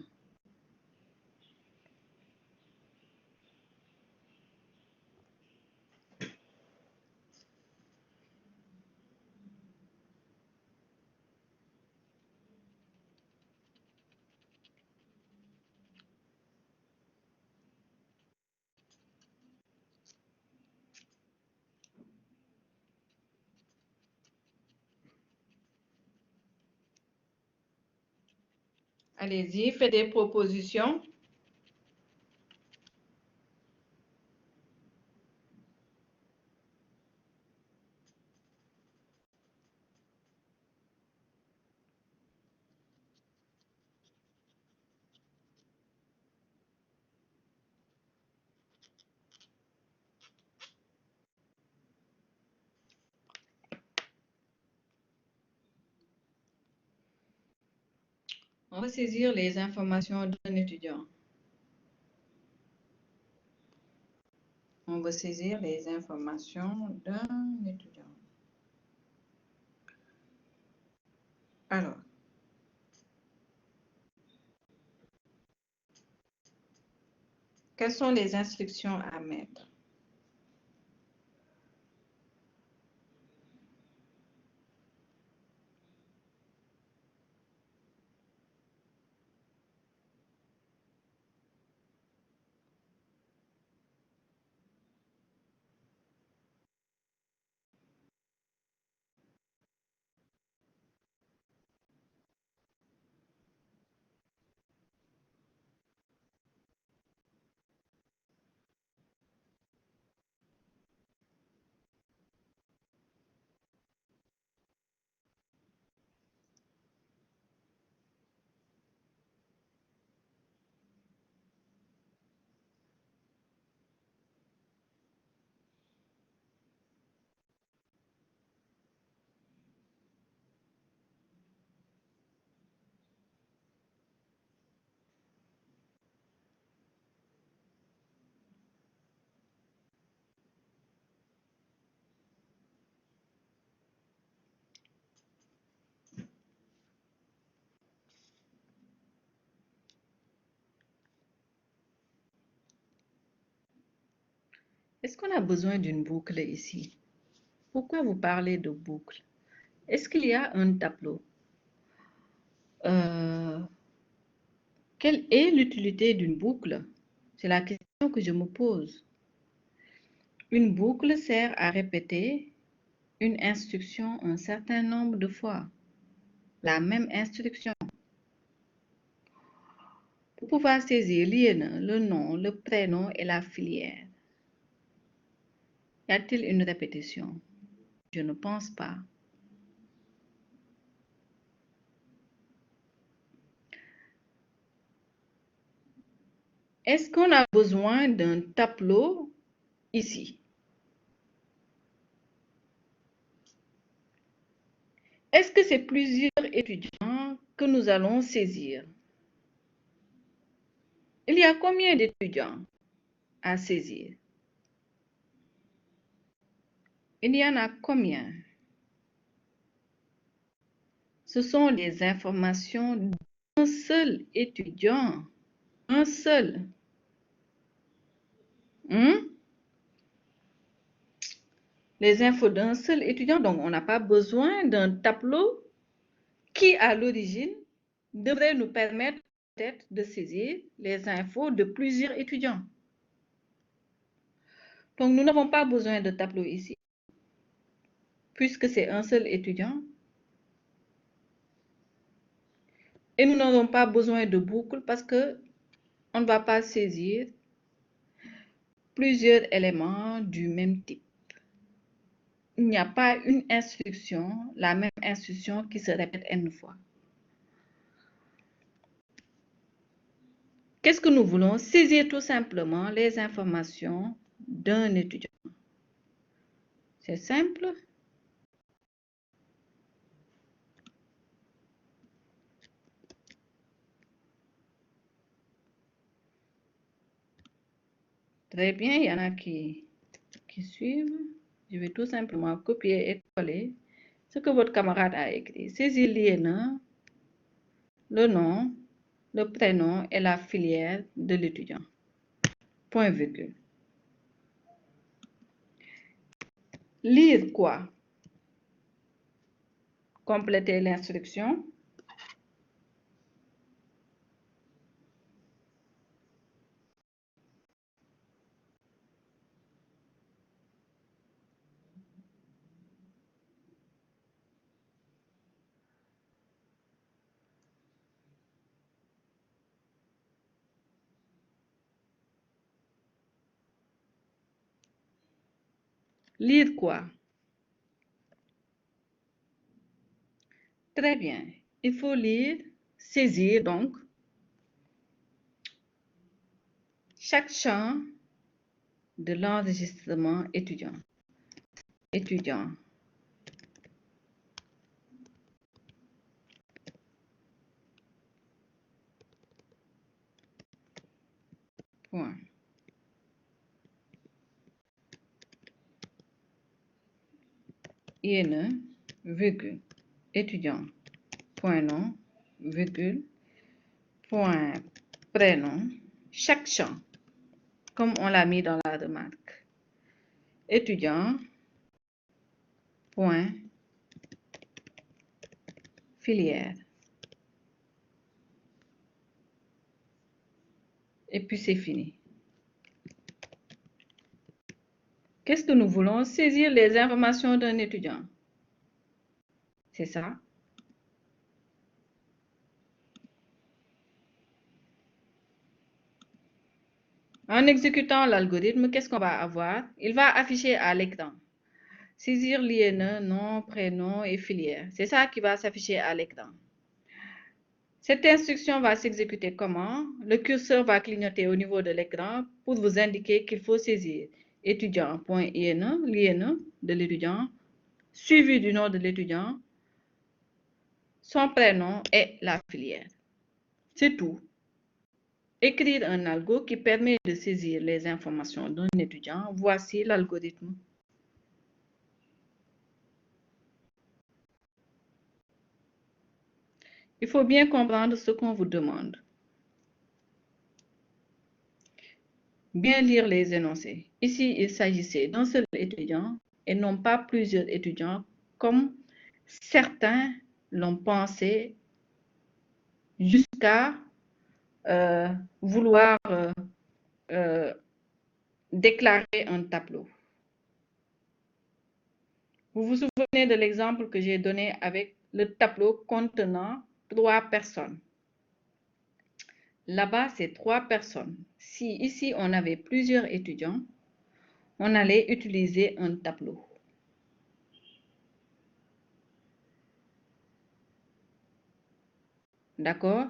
Allez-y, faites des propositions. On va saisir les informations d'un étudiant. On va saisir les informations d'un étudiant. Alors, quelles sont les instructions à mettre? Est-ce qu'on a besoin d'une boucle ici? Pourquoi vous parlez de boucle? Est-ce qu'il y a un tableau? Quelle est l'utilité d'une boucle? C'est la question que je me pose. Une boucle sert à répéter une instruction un certain nombre de fois. La même instruction. Pour pouvoir saisir le nom, le prénom et la filière. Y a-t-il une répétition? Je ne pense pas. Est-ce qu'on a besoin d'un tableau ici? Est-ce que c'est plusieurs étudiants que nous allons saisir? Il y a combien d'étudiants à saisir? Il y en a combien? Ce sont les informations d'un seul étudiant. Un seul. Les infos d'un seul étudiant. Donc, on n'a pas besoin d'un tableau qui, à l'origine, devrait nous permettre peut-être de saisir les infos de plusieurs étudiants. Donc, nous n'avons pas besoin de tableau ici, puisque c'est un seul étudiant. Et nous n'avons pas besoin de boucle parce que on ne va pas saisir plusieurs éléments du même type. Il n'y a pas une instruction, la même instruction qui se répète n fois. Qu'est-ce que nous voulons? Saisir tout simplement les informations d'un étudiant. C'est simple. Très bien, il y en a qui suivent. Je vais tout simplement copier et coller ce que votre camarade a écrit. Saisir l'INE, le nom, le prénom et la filière de l'étudiant. Point virgule. Lire quoi? Compléter l'instruction. Lire quoi? Très bien. Il faut lire, saisir donc chaque champ de l'enregistrement étudiant. Étudiant. point. INE, virgule, étudiant, point nom, virgule, point prénom, chaque champ, comme on l'a mis dans la remarque. Étudiant, point, filière. Et puis c'est fini. Qu'est-ce que nous voulons? Saisir les informations d'un étudiant. C'est ça. En exécutant l'algorithme, qu'est-ce qu'on va avoir? Il va afficher à l'écran. Saisir l'INE, nom, prénom et filière. C'est ça qui va s'afficher à l'écran. Cette instruction va s'exécuter comment? Le curseur va clignoter au niveau de l'écran pour vous indiquer qu'il faut saisir étudiant.INE, l'INE de l'étudiant, suivi du nom de l'étudiant, son prénom et la filière. C'est tout. Écrire un algo qui permet de saisir les informations d'un étudiant. Voici l'algorithme. Il faut bien comprendre ce qu'on vous demande. Bien lire les énoncés. Ici, il s'agissait d'un seul étudiant et non pas plusieurs étudiants comme certains l'ont pensé jusqu'à vouloir déclarer un tableau. Vous vous souvenez de l'exemple que j'ai donné avec le tableau contenant 3 personnes. Là-bas, c'est 3 personnes. Si ici, on avait plusieurs étudiants, on allait utiliser un tableau. D'accord?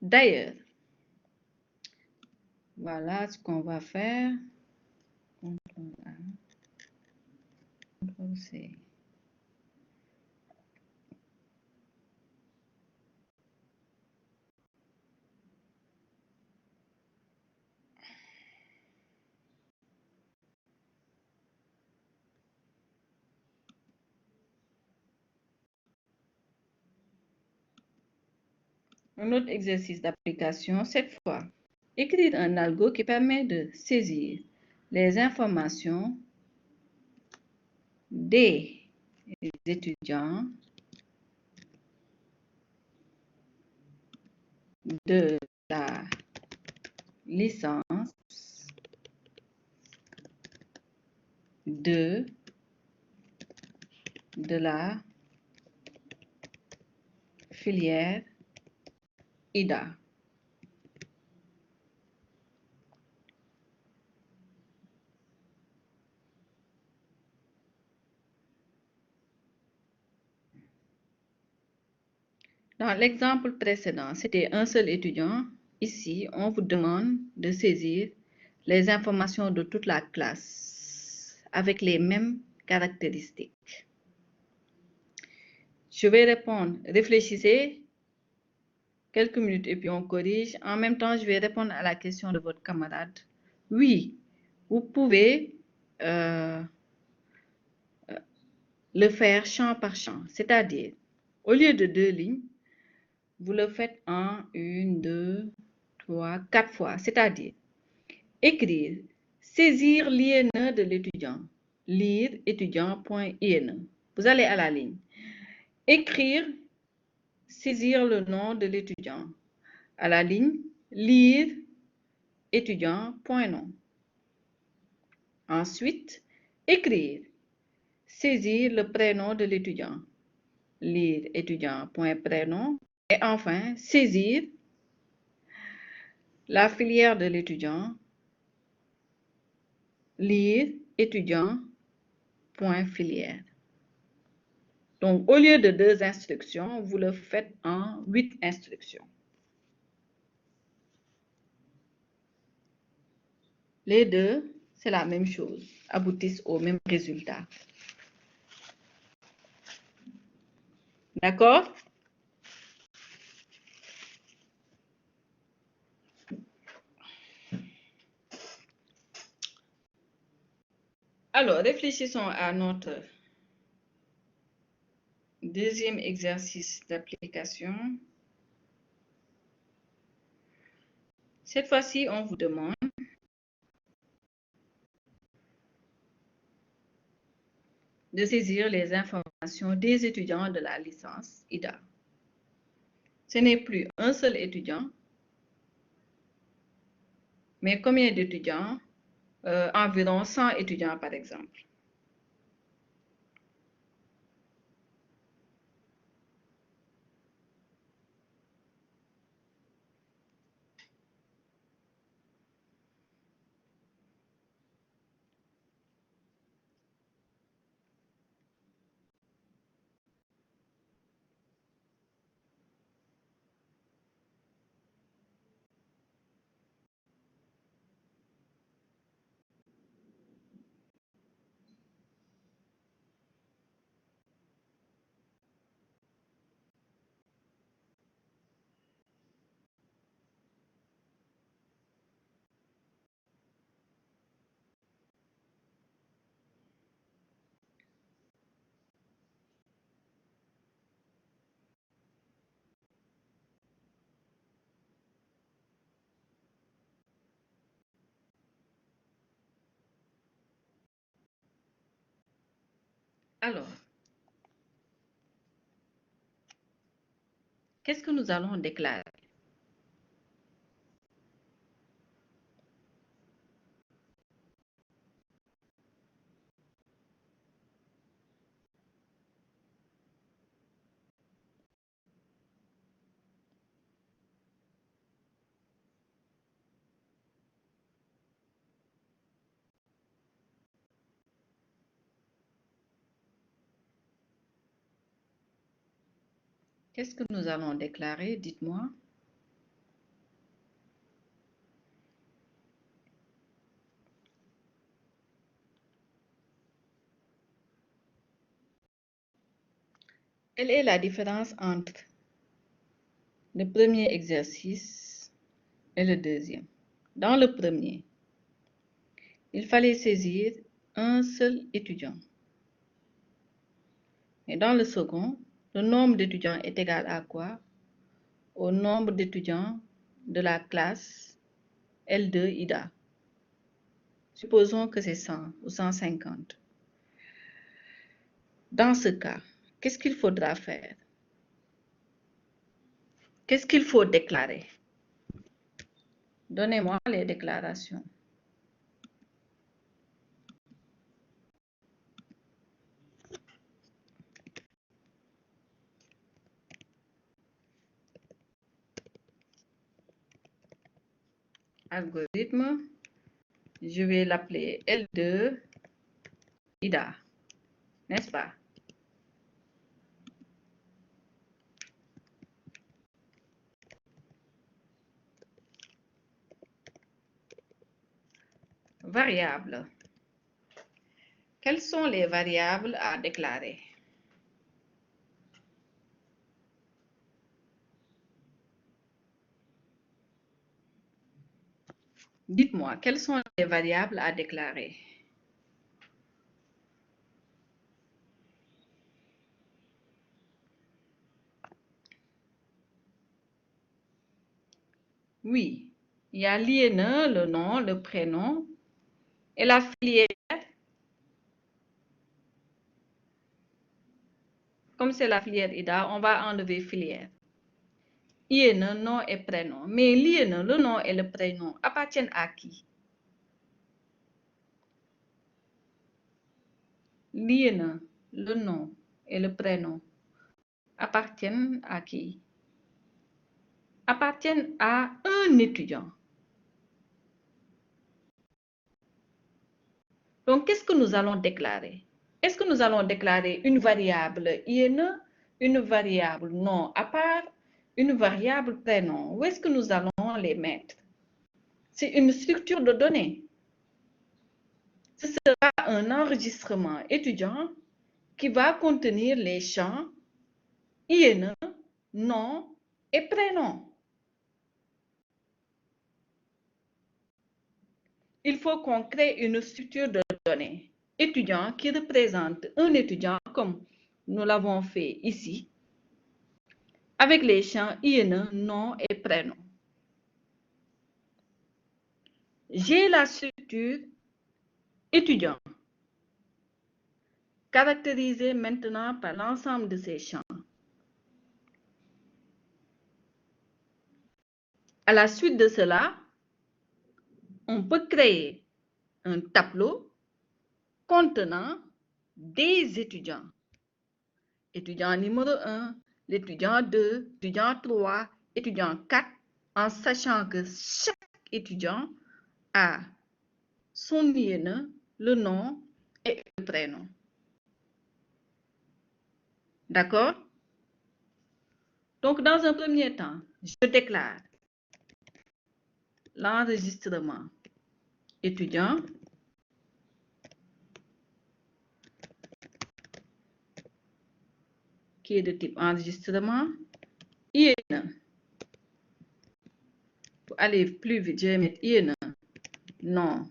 D'ailleurs, voilà ce qu'on va faire. CTRL-A, CTRL-C. Un autre exercice d'application, cette fois. Écrire un algo qui permet de saisir les informations des étudiants de la licence de la filière IDA. Dans l'exemple précédent, c'était un seul étudiant. Ici, on vous demande de saisir les informations de toute la classe avec les mêmes caractéristiques. Je vais répondre, réfléchissez quelques minutes et puis on corrige. En même temps, je vais répondre à la question de votre camarade. Oui, vous pouvez le faire champ par champ, c'est-à-dire, au lieu de 2 lignes, vous le faites en 1, 2, 3, 4 fois, c'est-à-dire écrire, saisir l'INE de l'étudiant, lire étudiant.INE. Vous allez à la ligne. Écrire, saisir le nom de l'étudiant. À la ligne, lire étudiant.nom. Ensuite, écrire, saisir le prénom de l'étudiant, lire étudiant.prénom. Et enfin, saisir la filière de l'étudiant, lire étudiant.filière. Donc, au lieu de 2 instructions, vous le faites en 8 instructions. Les deux, c'est la même chose, aboutissent au même résultat. D'accord? Alors, réfléchissons à notre deuxième exercice d'application. Cette fois-ci, on vous demande de saisir les informations des étudiants de la licence IDA. Ce n'est plus un seul étudiant, mais combien d'étudiants? Environ 100 étudiants, par exemple. Alors, qu'est-ce que nous allons déclarer? Qu'est-ce que nous allons déclarer? Dites-moi. Quelle est la différence entre le premier exercice et le deuxième? Dans le premier, il fallait saisir un seul étudiant. Et dans le second, le nombre d'étudiants est égal à quoi? Au nombre d'étudiants de la classe L2 IDA. Supposons que c'est 100 ou 150. Dans ce cas, qu'est-ce qu'il faudra faire? Qu'est-ce qu'il faut déclarer? Donnez-moi les déclarations. Algorithme, je vais l'appeler L2 IDA, n'est-ce pas? Variables. Quelles sont les variables à déclarer? Dites-moi, quelles sont les variables à déclarer? Oui, il y a l'INE, le nom, le prénom et la filière. Comme c'est la filière IDA, on va enlever filière. INE, nom et prénom. Mais l'INE, le nom et le prénom appartiennent à qui? L'INE, le nom et le prénom appartiennent à qui? Appartiennent à un étudiant. Donc, qu'est-ce que nous allons déclarer? Est-ce que nous allons déclarer une variable INE, une variable nom à part, une variable prénom? Où est-ce que nous allons les mettre? C'est une structure de données. Ce sera un enregistrement étudiant qui va contenir les champs INE, nom et prénom. Il faut qu'on crée une structure de données étudiant qui représente un étudiant comme nous l'avons fait ici, avec les champs INE, nom et prénom. J'ai la structure étudiant, caractérisée maintenant par l'ensemble de ces champs. À la suite de cela, on peut créer un tableau contenant des étudiants. Étudiant numéro 1, l'étudiant 2, étudiant 3, étudiant 4, en sachant que chaque étudiant a son INE, le nom et le prénom. D'accord? Donc, dans un premier temps, je déclare l'enregistrement étudiant qui est de type enregistrement, INE. Pour aller plus vite, je vais mettre INE, nom,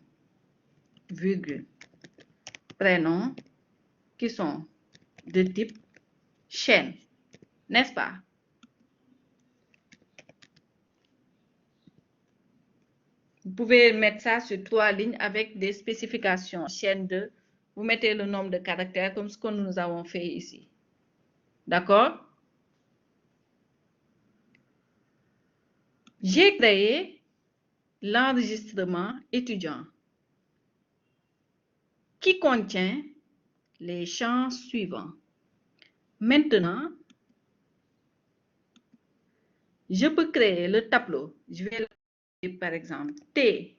virgule, prénom, qui sont de type chaîne, n'est-ce pas? Vous pouvez mettre ça sur 3 lignes avec des spécifications. Chaîne 2, vous mettez le nombre de caractères comme ce que nous avons fait ici. D'accord? J'ai créé l'enregistrement étudiant qui contient les champs suivants. Maintenant, je peux créer le tableau. Je vais l'appeler par exemple T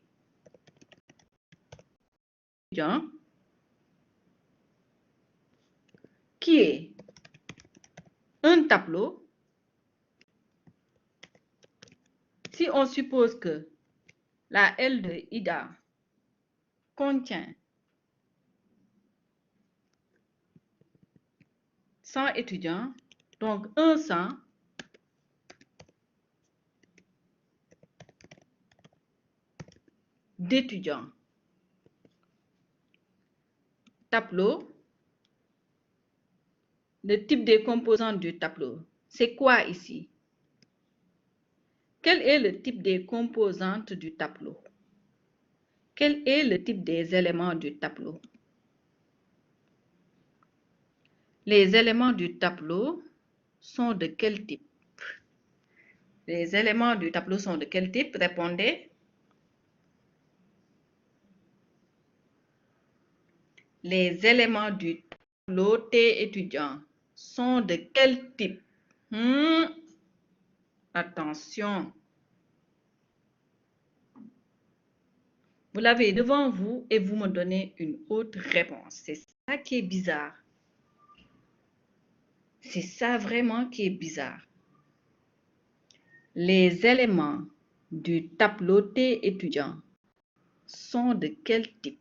étudiant qui est un tableau. Si on suppose que la L de IDA contient 100 étudiants, donc un 100 d'étudiants. Tableau, le type des composantes du tableau. C'est quoi ici? Quel est le type des composantes du tableau? Quel est le type des éléments du tableau? Les éléments du tableau sont de quel type? Les éléments du tableau sont de quel type? Répondez. Les éléments du tableau T étudiant sont de quel type? Attention. Vous l'avez devant vous et vous me donnez une autre réponse. C'est ça qui est bizarre. C'est ça vraiment qui est bizarre. Les éléments du tableau T étudiant sont de quel type?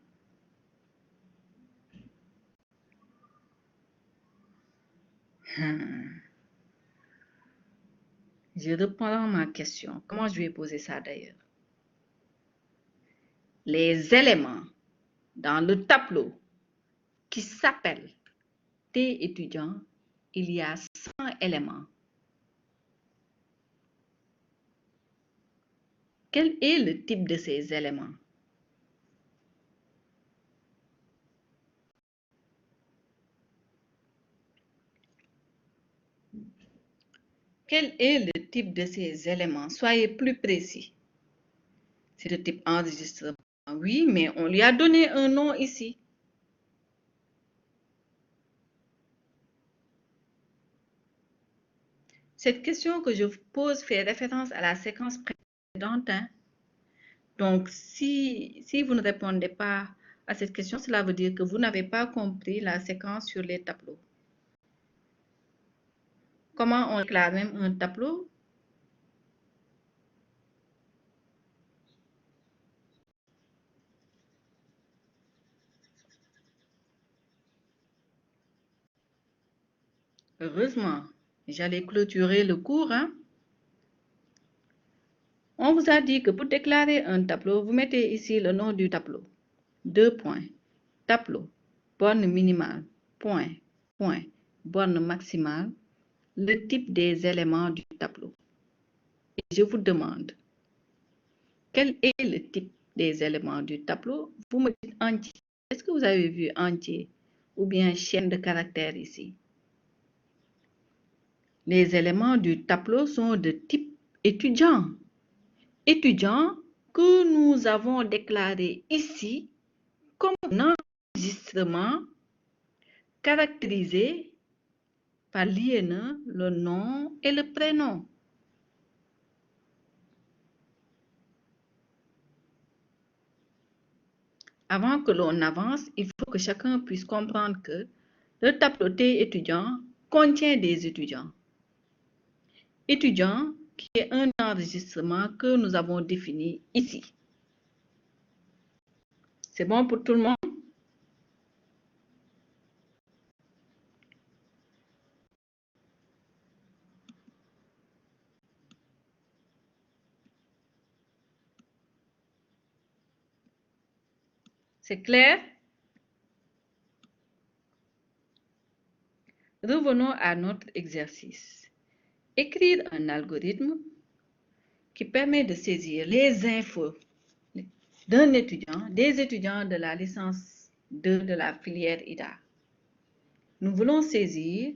Je reprends ma question. Comment je vais poser ça d'ailleurs? Les éléments dans le tableau qui s'appelle T étudiant, il y a 100 éléments. Quel est le type de ces éléments? Quel est le type de ces éléments? Soyez plus précis. C'est de type enregistrement. Oui, mais on lui a donné un nom ici. Cette question que je vous pose fait référence à la séquence précédente. Donc, si vous ne répondez pas à cette question, cela veut dire que vous n'avez pas compris la séquence sur les tableaux. Comment on déclare même un tableau? Heureusement, J'allais clôturer le cours, hein. On vous a dit que pour déclarer un tableau, vous mettez ici le nom du tableau. 2 points. Tableau. Borne minimale. Point. Point. Borne maximale. Le type des éléments du tableau. Et je vous demande, quel est le type des éléments du tableau? Vous me dites entier. Est-ce que vous avez vu entier ou bien chaîne de caractères ici? Les éléments du tableau sont de type étudiant. Étudiant que nous avons déclaré ici comme un enregistrement caractérisé par l'INE, le nom et le prénom. Avant que l'on avance, il faut que chacun puisse comprendre que le tableau T étudiant contient des étudiants. Étudiant qui est un enregistrement que nous avons défini ici. C'est bon pour tout le monde? C'est clair? Revenons à notre exercice. Écrire un algorithme qui permet de saisir les infos d'un étudiant, des étudiants de la licence 2 de la filière IDA. Nous voulons saisir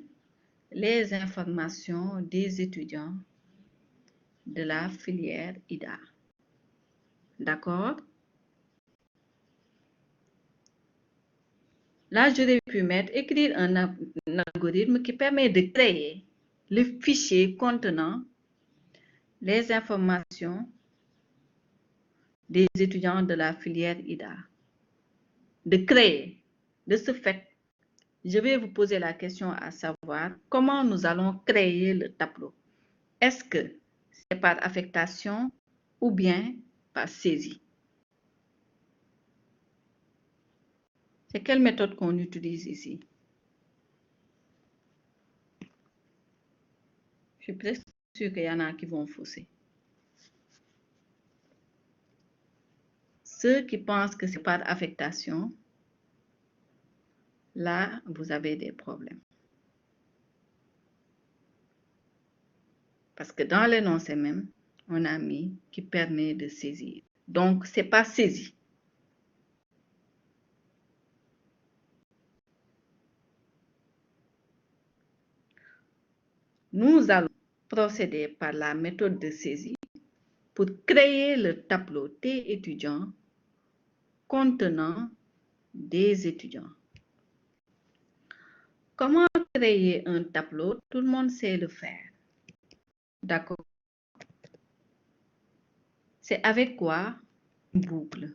les informations des étudiants de la filière IDA. D'accord? Là, j'aurais pu mettre écrire un algorithme qui permet de créer le fichier contenant les informations des étudiants de la filière IDA. De créer. De ce fait, je vais vous poser la question à savoir comment nous allons créer le tableau. Est-ce que c'est par affectation ou bien par saisie? C'est quelle méthode qu'on utilise ici? Je suis presque sûre qu'il y en a qui vont fausser. Ceux qui pensent que c'est par affectation, là, vous avez des problèmes. Parce que dans l'énoncé même, on a mis qui permet de saisir. Donc, c'est pas saisi. Nous allons procéder par la méthode de saisie pour créer le tableau T étudiants contenant des étudiants. Comment créer un tableau? Tout le monde sait le faire. D'accord? C'est avec quoi? Une boucle.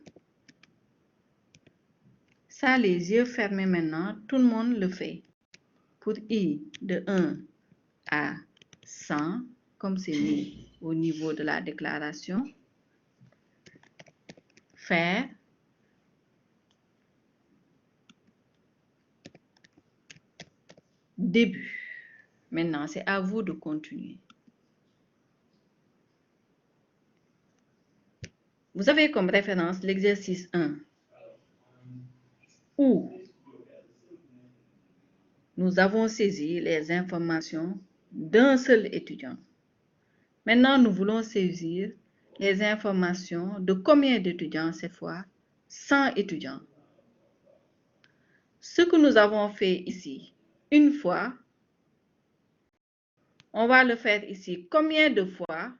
Ça, les yeux fermés maintenant, tout le monde le fait. Pour I de 1 à 100, comme c'est mis au niveau de la déclaration, faire début. Maintenant, c'est à vous de continuer. Vous avez comme référence l'exercice 1, où nous avons saisi les informations d'un seul étudiant. Maintenant, nous voulons saisir les informations de combien d'étudiants cette fois? 100 étudiants. Ce que nous avons fait ici, une fois, on va le faire ici. Combien de fois?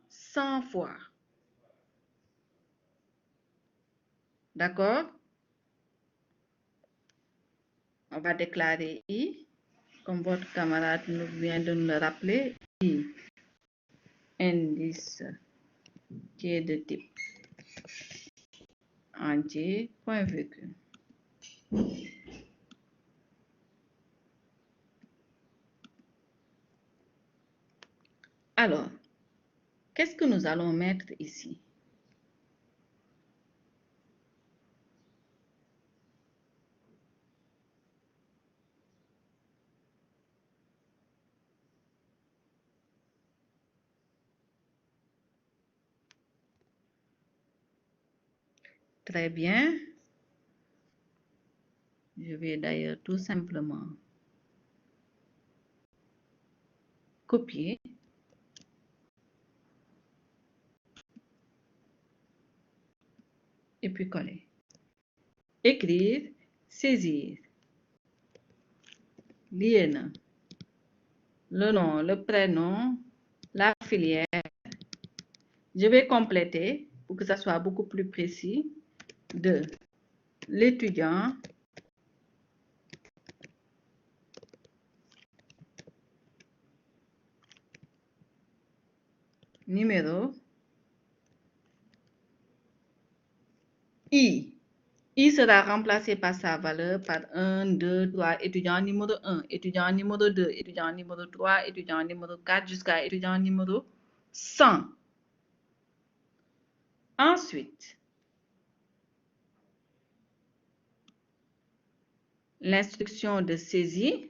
100 fois. D'accord? On va déclarer I, comme votre camarade nous vient de nous le rappeler, I, indice qui est de type entier, point virgule. Alors, qu'est-ce que nous allons mettre ici? Très bien. Je vais d'ailleurs tout simplement copier. Et puis coller. Écrire, saisir. Lié le nom, le prénom, la filière. Je vais compléter pour que ça soit beaucoup plus précis de l'étudiant, numéro I. I sera remplacé par sa valeur par 1, 2, 3, étudiant numéro 1, étudiant numéro 2, étudiant numéro 3, étudiant numéro 4 jusqu'à étudiant numéro 100. Ensuite, l'instruction de saisie.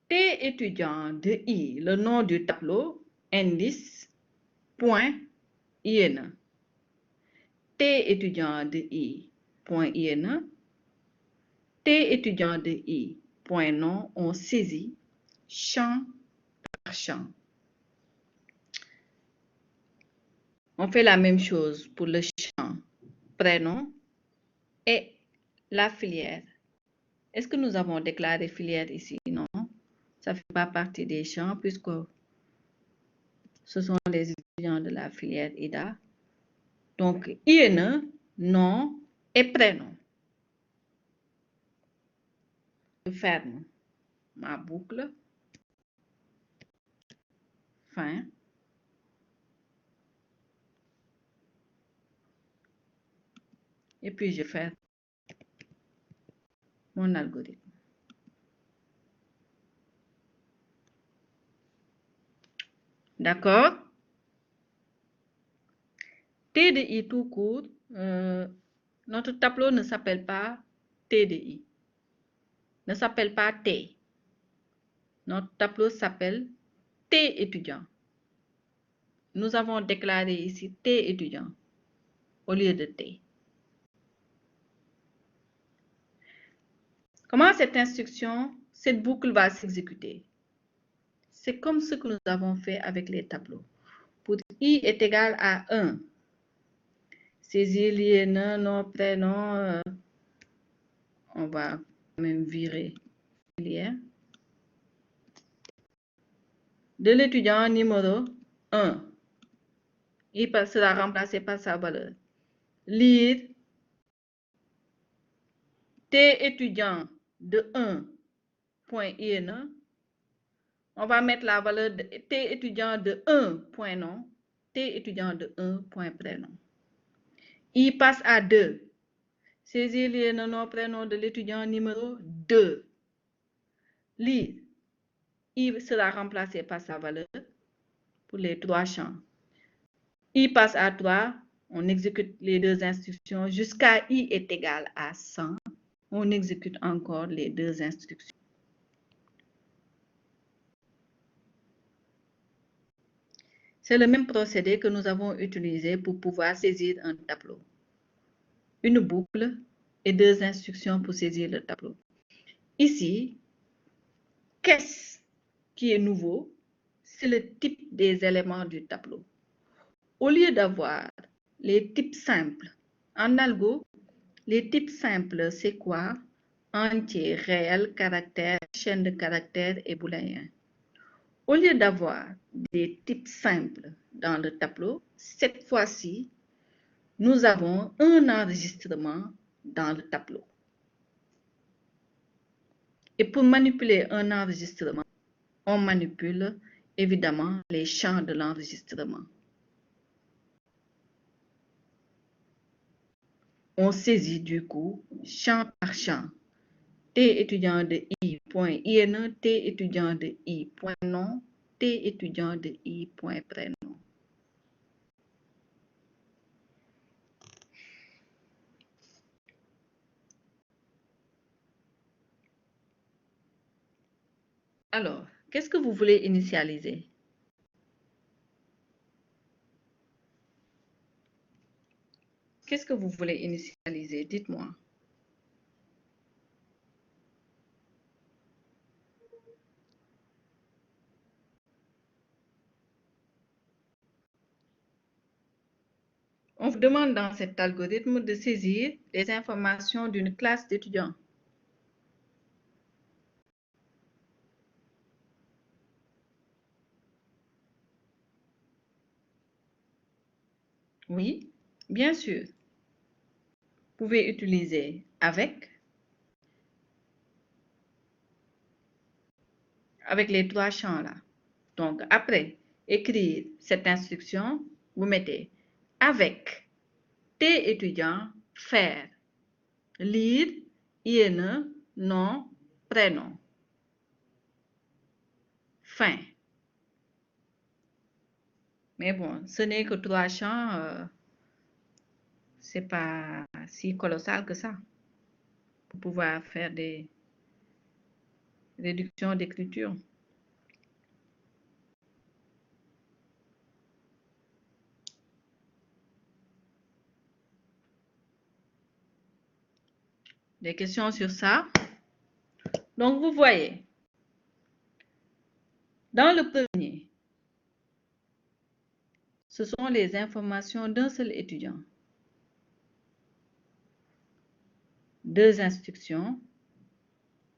T étudiant de I, le nom du tableau, indice, point, IN. T étudiant de I, point IN. T étudiant de I, point nom, on saisit champ par champ. On fait la même chose pour le champ prénom et la filière. Est-ce que nous avons déclaré filière ici? Non, ça ne fait pas partie des champs puisque ce sont les étudiants de la filière IDA. Donc, IN, nom et prénom. Je ferme ma boucle. Fin. Et puis, je fais mon algorithme. D'accord? TDI tout court, notre tableau ne s'appelle pas TDI, ne s'appelle pas T. Notre tableau s'appelle T étudiant. Nous avons déclaré ici T étudiant au lieu de T. Comment cette instruction, cette boucle va s'exécuter? C'est comme ce que nous avons fait avec les tableaux. Pour I est égal à 1, saisir lié, nom, prénom, on va même virer filière. De l'étudiant numéro 1, il sera remplacé par sa valeur. Lire T étudiant de 1, point IN. On va mettre la valeur de T étudiant de 1, point nom, T étudiant de 1, point prénom. I passe à 2. Saisir le nom prénom de l'étudiant numéro 2. Lire. I sera remplacé par sa valeur pour les 3 champs. I passe à 3. On exécute les deux instructions jusqu'à I est égal à 100. On exécute encore les deux instructions. C'est le même procédé que nous avons utilisé pour pouvoir saisir un tableau. Une boucle et deux instructions pour saisir le tableau. Ici, qu'est-ce qui est nouveau? C'est le type des éléments du tableau. Au lieu d'avoir les types simples, en algo, les types simples, c'est quoi? Entier, réel, caractère, chaîne de caractères et booléen. Au lieu d'avoir des types simples dans le tableau, cette fois-ci, nous avons un enregistrement dans le tableau. Et pour manipuler un enregistrement, on manipule évidemment les champs de l'enregistrement. On saisit du coup champ par champ. T étudiant de I.IN, T étudiant de I.nom, T étudiant de I.prénom. Alors, qu'est-ce que vous voulez initialiser? Qu'est-ce que vous voulez initialiser? Dites-moi. On vous demande dans cet algorithme de saisir les informations d'une classe d'étudiants. Oui, bien sûr. Vous pouvez utiliser avec les trois champs là. Donc, après écrire cette instruction, vous mettez avec tes étudiants faire lire INE, nom, prénom. Fin. Mais bon, ce n'est que trois champs, c'est pas si colossal que ça pour pouvoir faire des réductions d'écriture. Des questions sur ça? Donc, vous voyez, dans le premier, ce sont les informations d'un seul étudiant. Deux instructions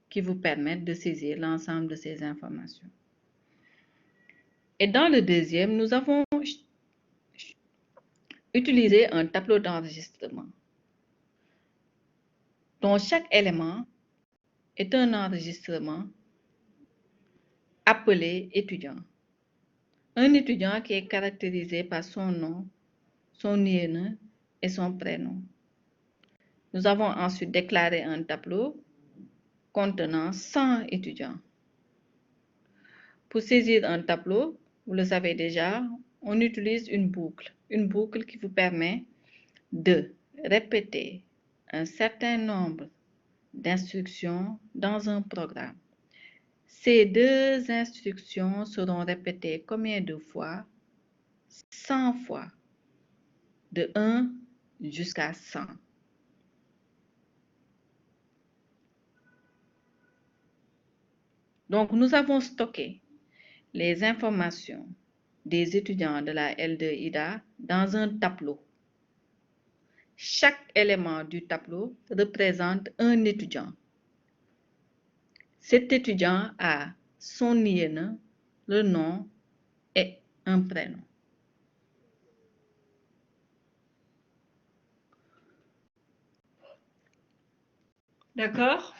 qui vous permettent de saisir l'ensemble de ces informations. Et dans le deuxième, nous avons utilisé un tableau d'enregistrement dont chaque élément est un enregistrement appelé étudiant. Un étudiant qui est caractérisé par son nom, son INE et son prénom. Nous avons ensuite déclaré un tableau contenant 100 étudiants. Pour saisir un tableau, vous le savez déjà, on utilise une boucle qui vous permet de répéter un certain nombre d'instructions dans un programme. Ces deux instructions seront répétées combien de fois? 100 fois, de 1 jusqu'à 100. Donc, nous avons stocké les informations des étudiants de la L2IDA dans un tableau. Chaque élément du tableau représente un étudiant. Cet étudiant a son INE, le nom et un prénom. D'accord?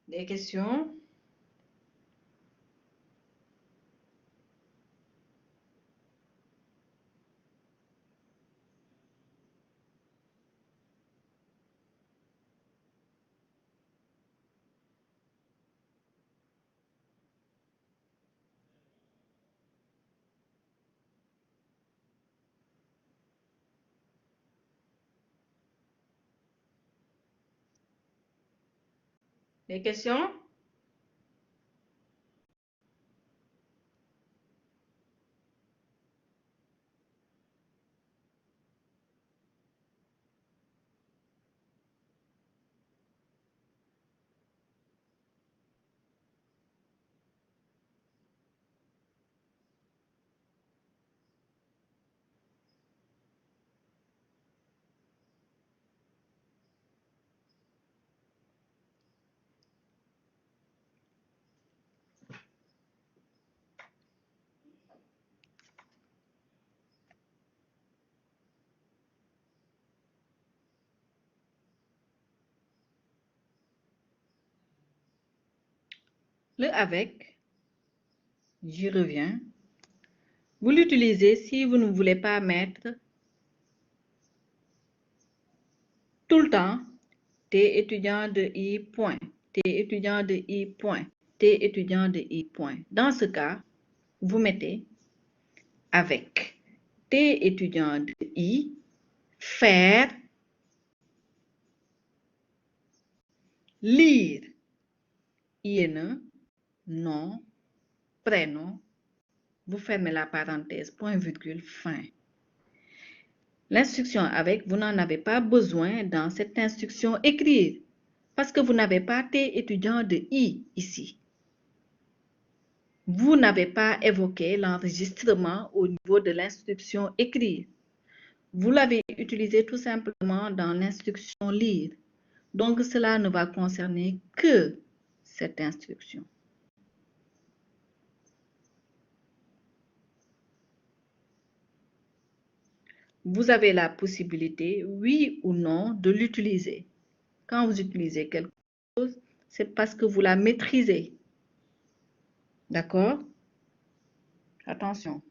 Des questions? Des questions? Le avec, j'y reviens, Vous l'utilisez si vous ne voulez pas mettre tout le temps T étudiant de I point, T étudiant de I point, T étudiant de I point. Dans ce cas, vous mettez avec T étudiant de I, faire, lire, INE, nom, prénom, vous fermez la parenthèse, point virgule, fin. L'instruction avec, vous n'en avez pas besoin dans cette instruction écrire, parce que vous n'avez pas T étudiant de I ici. Vous n'avez pas évoqué l'enregistrement au niveau de l'instruction écrire. Vous l'avez utilisé tout simplement dans l'instruction lire. Donc, cela ne va concerner que cette instruction. Vous avez la possibilité, oui ou non, de l'utiliser. Quand vous utilisez quelque chose, c'est parce que vous la maîtrisez. D'accord? Attention.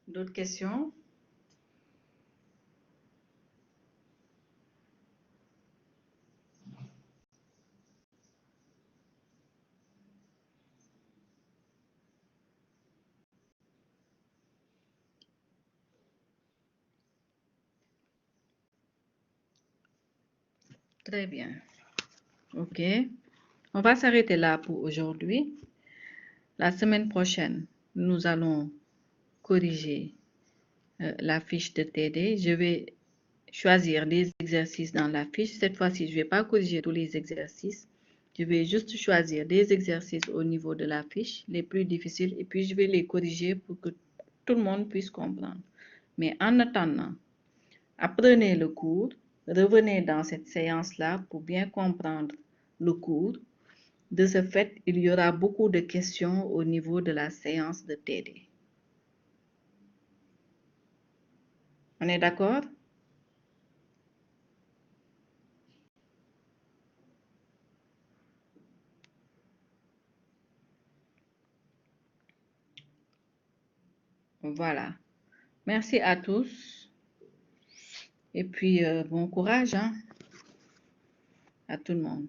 D'autres questions? Très bien. OK. On va s'arrêter là pour aujourd'hui. La semaine prochaine, nous allons corriger la fiche de TD. Je vais choisir des exercices dans la fiche. Cette fois-ci, je ne vais pas corriger tous les exercices. Je vais juste choisir des exercices au niveau de la fiche, les plus difficiles, et puis je vais les corriger pour que tout le monde puisse comprendre. Mais en attendant, apprenez le cours, revenez dans cette séance-là pour bien comprendre le cours. De ce fait, il y aura beaucoup de questions au niveau de la séance de TD. On est d'accord? Voilà. Merci à tous. Et puis, bon courage hein, à tout le monde.